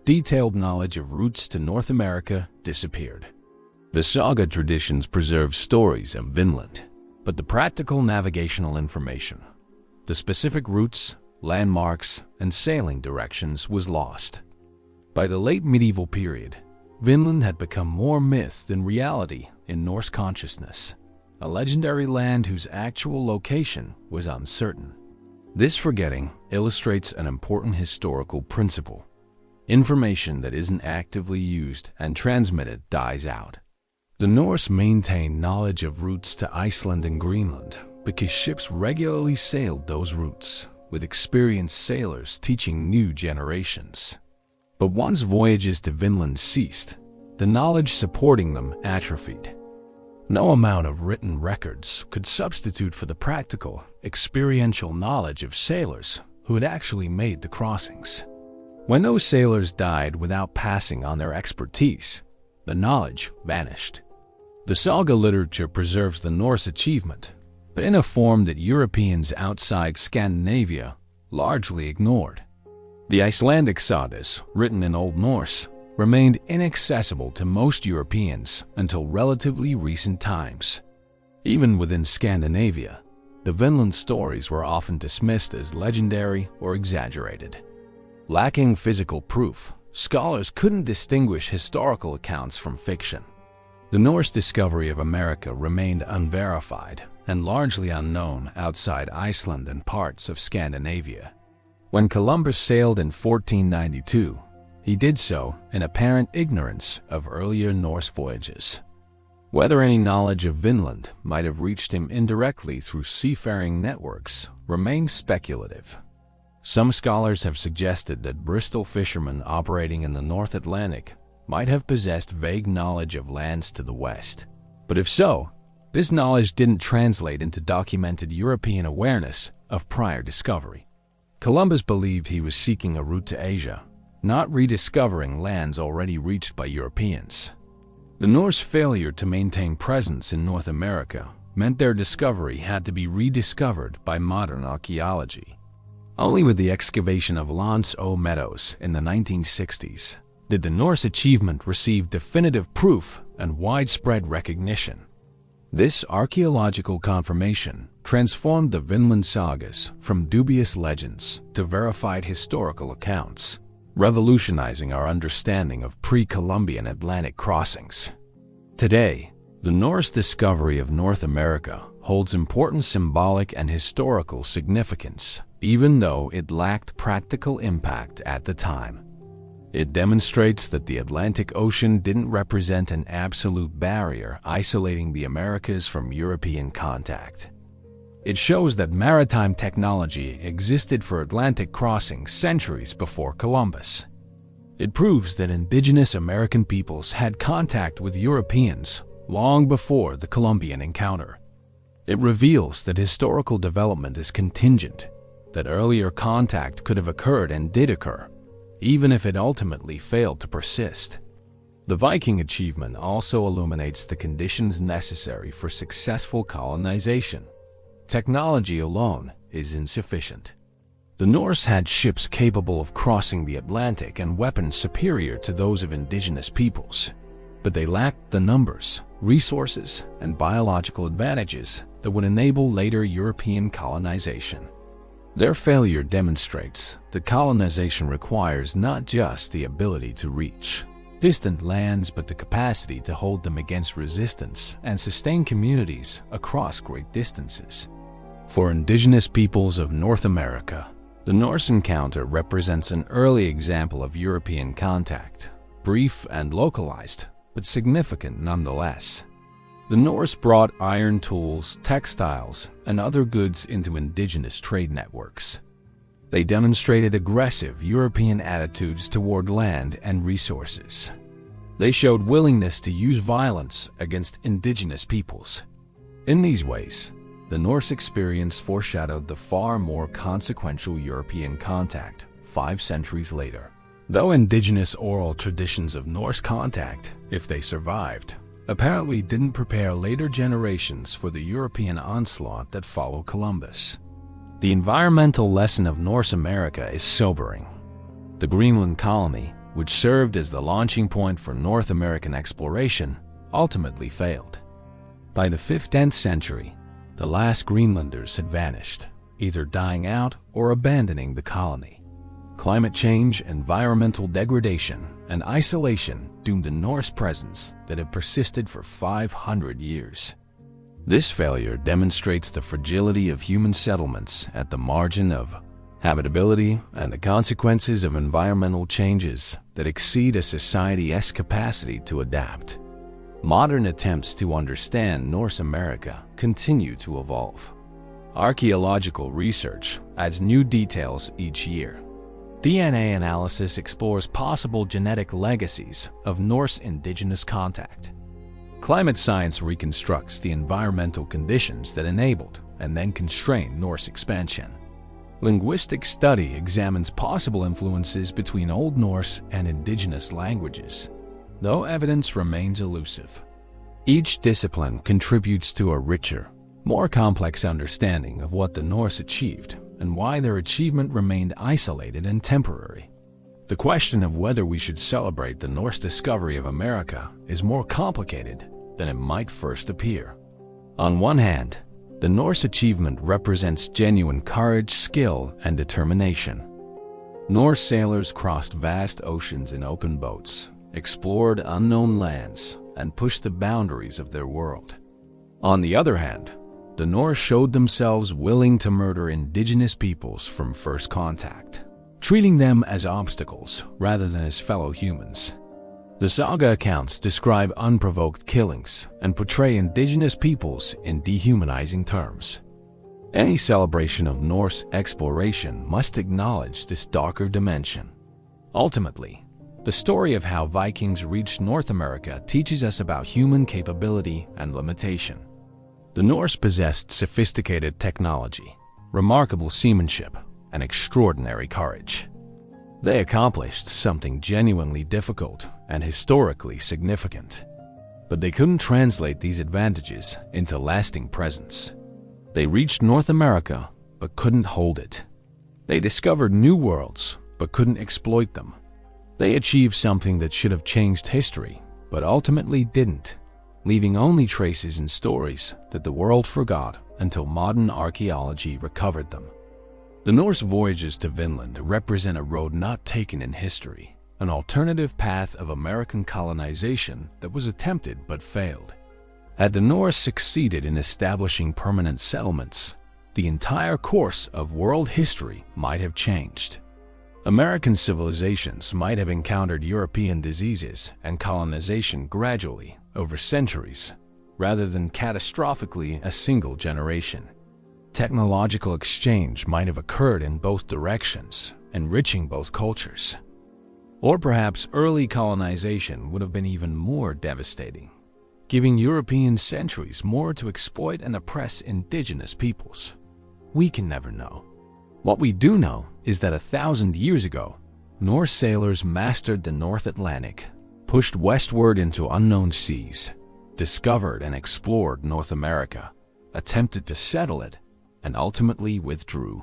detailed knowledge of routes to North America disappeared. The saga traditions preserve stories of Vinland, but the practical navigational information, the specific routes, landmarks, and sailing directions was lost. By the late medieval period, Vinland had become more myth than reality in Norse consciousness, a legendary land whose actual location was uncertain. This forgetting illustrates an important historical principle. Information that isn't actively used and transmitted dies out. The Norse maintained knowledge of routes to Iceland and Greenland because ships regularly sailed those routes, with experienced sailors teaching new generations. But once voyages to Vinland ceased, the knowledge supporting them atrophied. No amount of written records could substitute for the practical, experiential knowledge of sailors who had actually made the crossings. When those sailors died without passing on their expertise, the knowledge vanished. The saga literature preserves the Norse achievement, but in a form that Europeans outside Scandinavia largely ignored. The Icelandic sagas, written in Old Norse, remained inaccessible to most Europeans until relatively recent times. Even within Scandinavia, the Vinland stories were often dismissed as legendary or exaggerated. Lacking physical proof, scholars couldn't distinguish historical accounts from fiction. The Norse discovery of America remained unverified and largely unknown outside Iceland and parts of Scandinavia. When Columbus sailed in 1492, he did so in apparent ignorance of earlier Norse voyages. Whether any knowledge of Vinland might have reached him indirectly through seafaring networks remains speculative. Some scholars have suggested that Bristol fishermen operating in the North Atlantic might have possessed vague knowledge of lands to the west. But if so, this knowledge didn't translate into documented European awareness of prior discovery. Columbus believed he was seeking a route to Asia, not rediscovering lands already reached by Europeans. The Norse failure to maintain presence in North America meant their discovery had to be rediscovered by modern archaeology. Only with the excavation of L'Anse aux Meadows in the 1960s did the Norse achievement receive definitive proof and widespread recognition. This archaeological confirmation transformed the Vinland sagas from dubious legends to verified historical accounts, revolutionizing our understanding of pre-Columbian Atlantic crossings. Today, the Norse discovery of North America holds important symbolic and historical significance, even though it lacked practical impact at the time. It demonstrates that the Atlantic Ocean didn't represent an absolute barrier isolating the Americas from European contact. It shows that maritime technology existed for Atlantic crossing centuries before Columbus. It proves that indigenous American peoples had contact with Europeans long before the Columbian encounter. It reveals that historical development is contingent, that earlier contact could have occurred and did occur, even if it ultimately failed to persist. The Viking achievement also illuminates the conditions necessary for successful colonization. Technology alone is insufficient. The Norse had ships capable of crossing the Atlantic and weapons superior to those of indigenous peoples, but they lacked the numbers, resources, and biological advantages that would enable later European colonization. Their failure demonstrates that colonization requires not just the ability to reach distant lands, but the capacity to hold them against resistance and sustain communities across great distances. For indigenous peoples of North America, the Norse encounter represents an early example of European contact, brief and localized, but significant nonetheless. The Norse brought iron tools, textiles, and other goods into indigenous trade networks. They demonstrated aggressive European attitudes toward land and resources. They showed willingness to use violence against indigenous peoples. In these ways, the Norse experience foreshadowed the far more consequential European contact 5 centuries later. Though indigenous oral traditions of Norse contact, if they survived, apparently didn't prepare later generations for the European onslaught that followed Columbus. The environmental lesson of Norse America is sobering. The Greenland colony, which served as the launching point for North American exploration, ultimately failed. By the 15th century, the last Greenlanders had vanished, either dying out or abandoning the colony. Climate change, environmental degradation, and isolation doomed a Norse presence that had persisted for 500 years. This failure demonstrates the fragility of human settlements at the margin of habitability and the consequences of environmental changes that exceed a society's capacity to adapt. Modern attempts to understand Norse America continue to evolve. Archaeological research adds new details each year. DNA analysis explores possible genetic legacies of Norse indigenous contact. Climate science reconstructs the environmental conditions that enabled and then constrained Norse expansion. Linguistic study examines possible influences between Old Norse and indigenous languages, though evidence remains elusive. Each discipline contributes to a richer, more complex understanding of what the Norse achieved and why their achievement remained isolated and temporary. The question of whether we should celebrate the Norse discovery of America is more complicated than it might first appear. On one hand, the Norse achievement represents genuine courage, skill, and determination. Norse sailors crossed vast oceans in open boats, explored unknown lands, and pushed the boundaries of their world. On the other hand, the Norse showed themselves willing to murder indigenous peoples from first contact, treating them as obstacles rather than as fellow humans. The saga accounts describe unprovoked killings and portray indigenous peoples in dehumanizing terms. Any celebration of Norse exploration must acknowledge this darker dimension. Ultimately, the story of how Vikings reached North America teaches us about human capability and limitation. The Norse possessed sophisticated technology, remarkable seamanship, and extraordinary courage. They accomplished something genuinely difficult and historically significant. But they couldn't translate these advantages into lasting presence. They reached North America, but couldn't hold it. They discovered new worlds, but couldn't exploit them. They achieved something that should have changed history, but ultimately didn't, leaving only traces in stories that the world forgot until modern archaeology recovered them. The Norse voyages to Vinland represent a road not taken in history, an alternative path of American colonization that was attempted but failed. Had the Norse succeeded in establishing permanent settlements, the entire course of world history might have changed. American civilizations might have encountered European diseases and colonization gradually over centuries, rather than catastrophically a single generation. Technological exchange might have occurred in both directions, enriching both cultures. Or perhaps early colonization would have been even more devastating, giving Europeans centuries more to exploit and oppress indigenous peoples. We can never know. What we do know is that 1,000 years ago, Norse sailors mastered the North Atlantic, pushed westward into unknown seas, discovered and explored North America, attempted to settle it, and ultimately withdrew.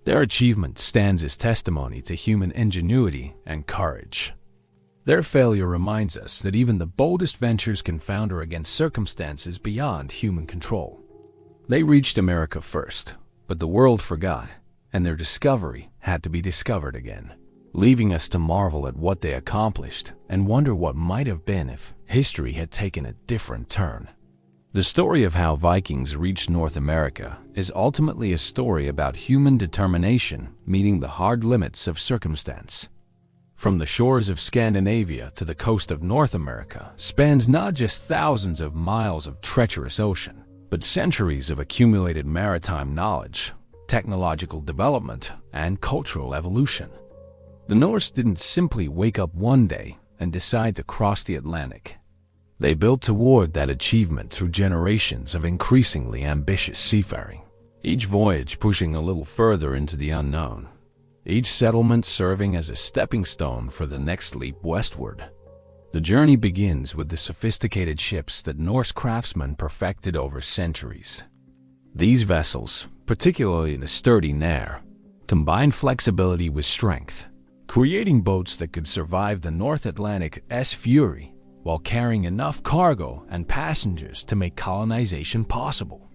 Their achievement stands as testimony to human ingenuity and courage. Their failure reminds us that even the boldest ventures can founder against circumstances beyond human control. They reached America first, but the world forgot, and their discovery had to be discovered again, leaving us to marvel at what they accomplished and wonder what might have been if history had taken a different turn. The story of how Vikings reached North America is ultimately a story about human determination meeting the hard limits of circumstance. From the shores of Scandinavia to the coast of North America spans not just thousands of miles of treacherous ocean, but centuries of accumulated maritime knowledge, technological development, and cultural evolution. The Norse didn't simply wake up one day and decide to cross the Atlantic. They built toward that achievement through generations of increasingly ambitious seafaring, each voyage pushing a little further into the unknown, each settlement serving as a stepping stone for the next leap westward. The journey begins with the sophisticated ships that Norse craftsmen perfected over centuries. These vessels, particularly the sturdy Nair, combined flexibility with strength, creating boats that could survive the North Atlantic's fury while carrying enough cargo and passengers to make colonization possible.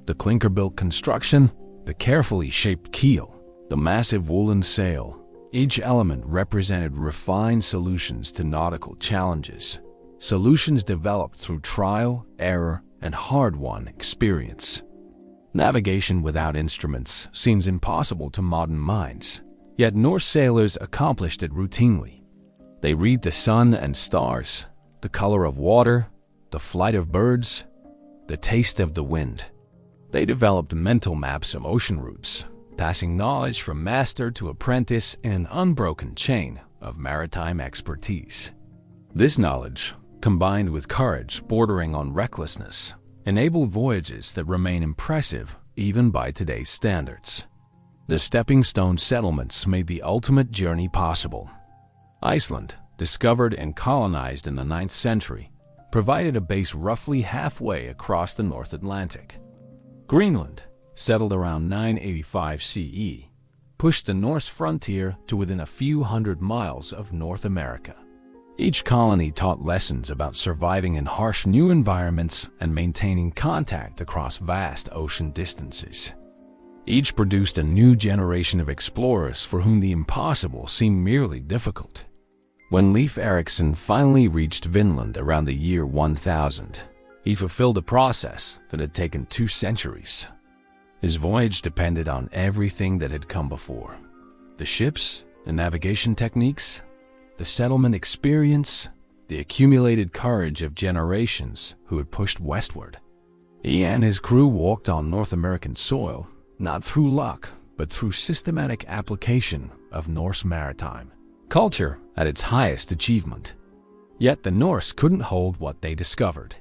The clinker-built construction, the carefully shaped keel, the massive woolen sail, each element represented refined solutions to nautical challenges, solutions developed through trial, error, and hard-won experience. Navigation without instruments seems impossible to modern minds, yet Norse sailors accomplished it routinely. They read the sun and stars, the color of water, the flight of birds, the taste of the wind. They developed mental maps of ocean routes, passing knowledge from master to apprentice in an unbroken chain of maritime expertise. This knowledge, combined with courage bordering on recklessness, enabled voyages that remain impressive even by today's standards. The stepping stone settlements made the ultimate journey possible. Iceland, discovered and colonized in the 9th century, provided a base roughly halfway across the North Atlantic. Greenland, settled around 985 CE, pushed the Norse frontier to within a few hundred miles of North America. Each colony taught lessons about surviving in harsh new environments and maintaining contact across vast ocean distances. Each produced a new generation of explorers for whom the impossible seemed merely difficult. When Leif Erikson finally reached Vinland around the year 1000, he fulfilled a process that had taken 2 centuries. His voyage depended on everything that had come before: the ships, the navigation techniques, the settlement experience, the accumulated courage of generations who had pushed westward. He and his crew walked on North American soil, not through luck, but through systematic application of Norse maritime culture at its highest achievement. Yet the Norse couldn't hold what they discovered.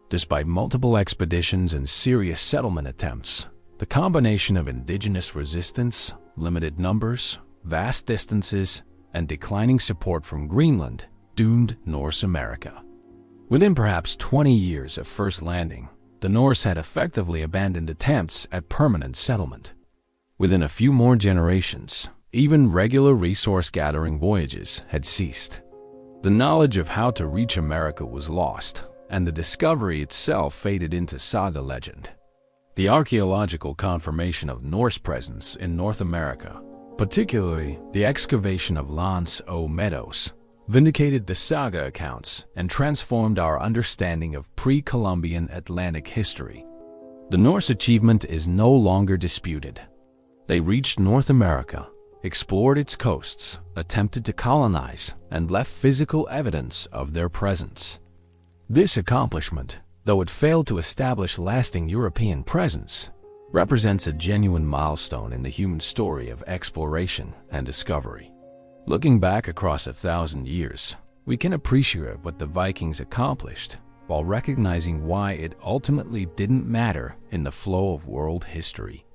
Despite multiple expeditions and serious settlement attempts, the combination of indigenous resistance, limited numbers, vast distances, and declining support from Greenland doomed Norse America. Within perhaps 20 years of first landing, the Norse had effectively abandoned attempts at permanent settlement. Within a few more generations, even regular resource-gathering voyages had ceased. The knowledge of how to reach America was lost, and the discovery itself faded into saga legend. The archaeological confirmation of Norse presence in North America, particularly the excavation of Lance O Meadows, vindicated the saga accounts and transformed our understanding of pre-Columbian Atlantic history. The Norse achievement is no longer disputed. They reached North America, explored its coasts, attempted to colonize, and left physical evidence of their presence. This accomplishment, though it failed to establish lasting European presence, represents a genuine milestone in the human story of exploration and discovery. Looking back across 1,000 years, we can appreciate what the Vikings accomplished while recognizing why it ultimately didn't matter in the flow of world history.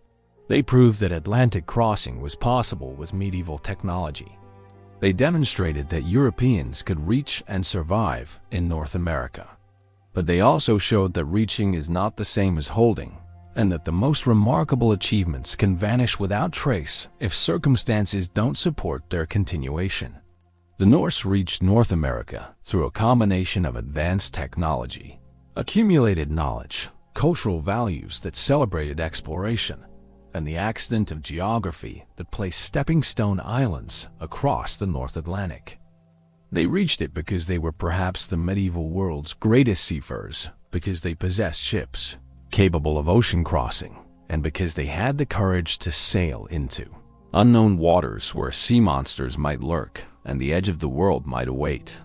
They proved that Atlantic crossing was possible with medieval technology. They demonstrated that Europeans could reach and survive in North America. But they also showed that reaching is not the same as holding, and that the most remarkable achievements can vanish without trace if circumstances don't support their continuation. The Norse reached North America through a combination of advanced technology, accumulated knowledge, cultural values that celebrated exploration, and the accident of geography that placed stepping stone islands across the North Atlantic. They reached it because they were perhaps the medieval world's greatest seafarers, because they possessed ships capable of ocean crossing, and because they had the courage to sail into unknown waters where sea monsters might lurk and the edge of the world might await.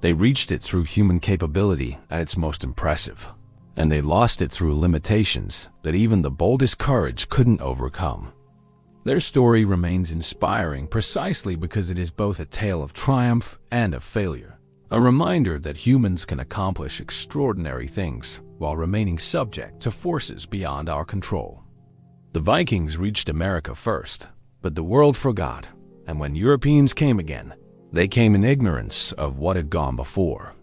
They reached it through human capability at its most impressive, and they lost it through limitations that even the boldest courage couldn't overcome. Their story remains inspiring precisely because it is both a tale of triumph and of failure, a reminder that humans can accomplish extraordinary things while remaining subject to forces beyond our control. The Vikings reached America first, but the world forgot, and when Europeans came again, they came in ignorance of what had gone before.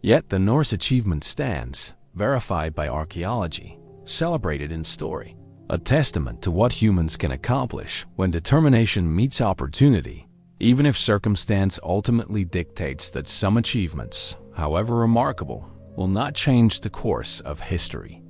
Yet the Norse achievement stands, verified by archaeology, celebrated in story, a testament to what humans can accomplish when determination meets opportunity, even if circumstance ultimately dictates that some achievements, however remarkable, will not change the course of history.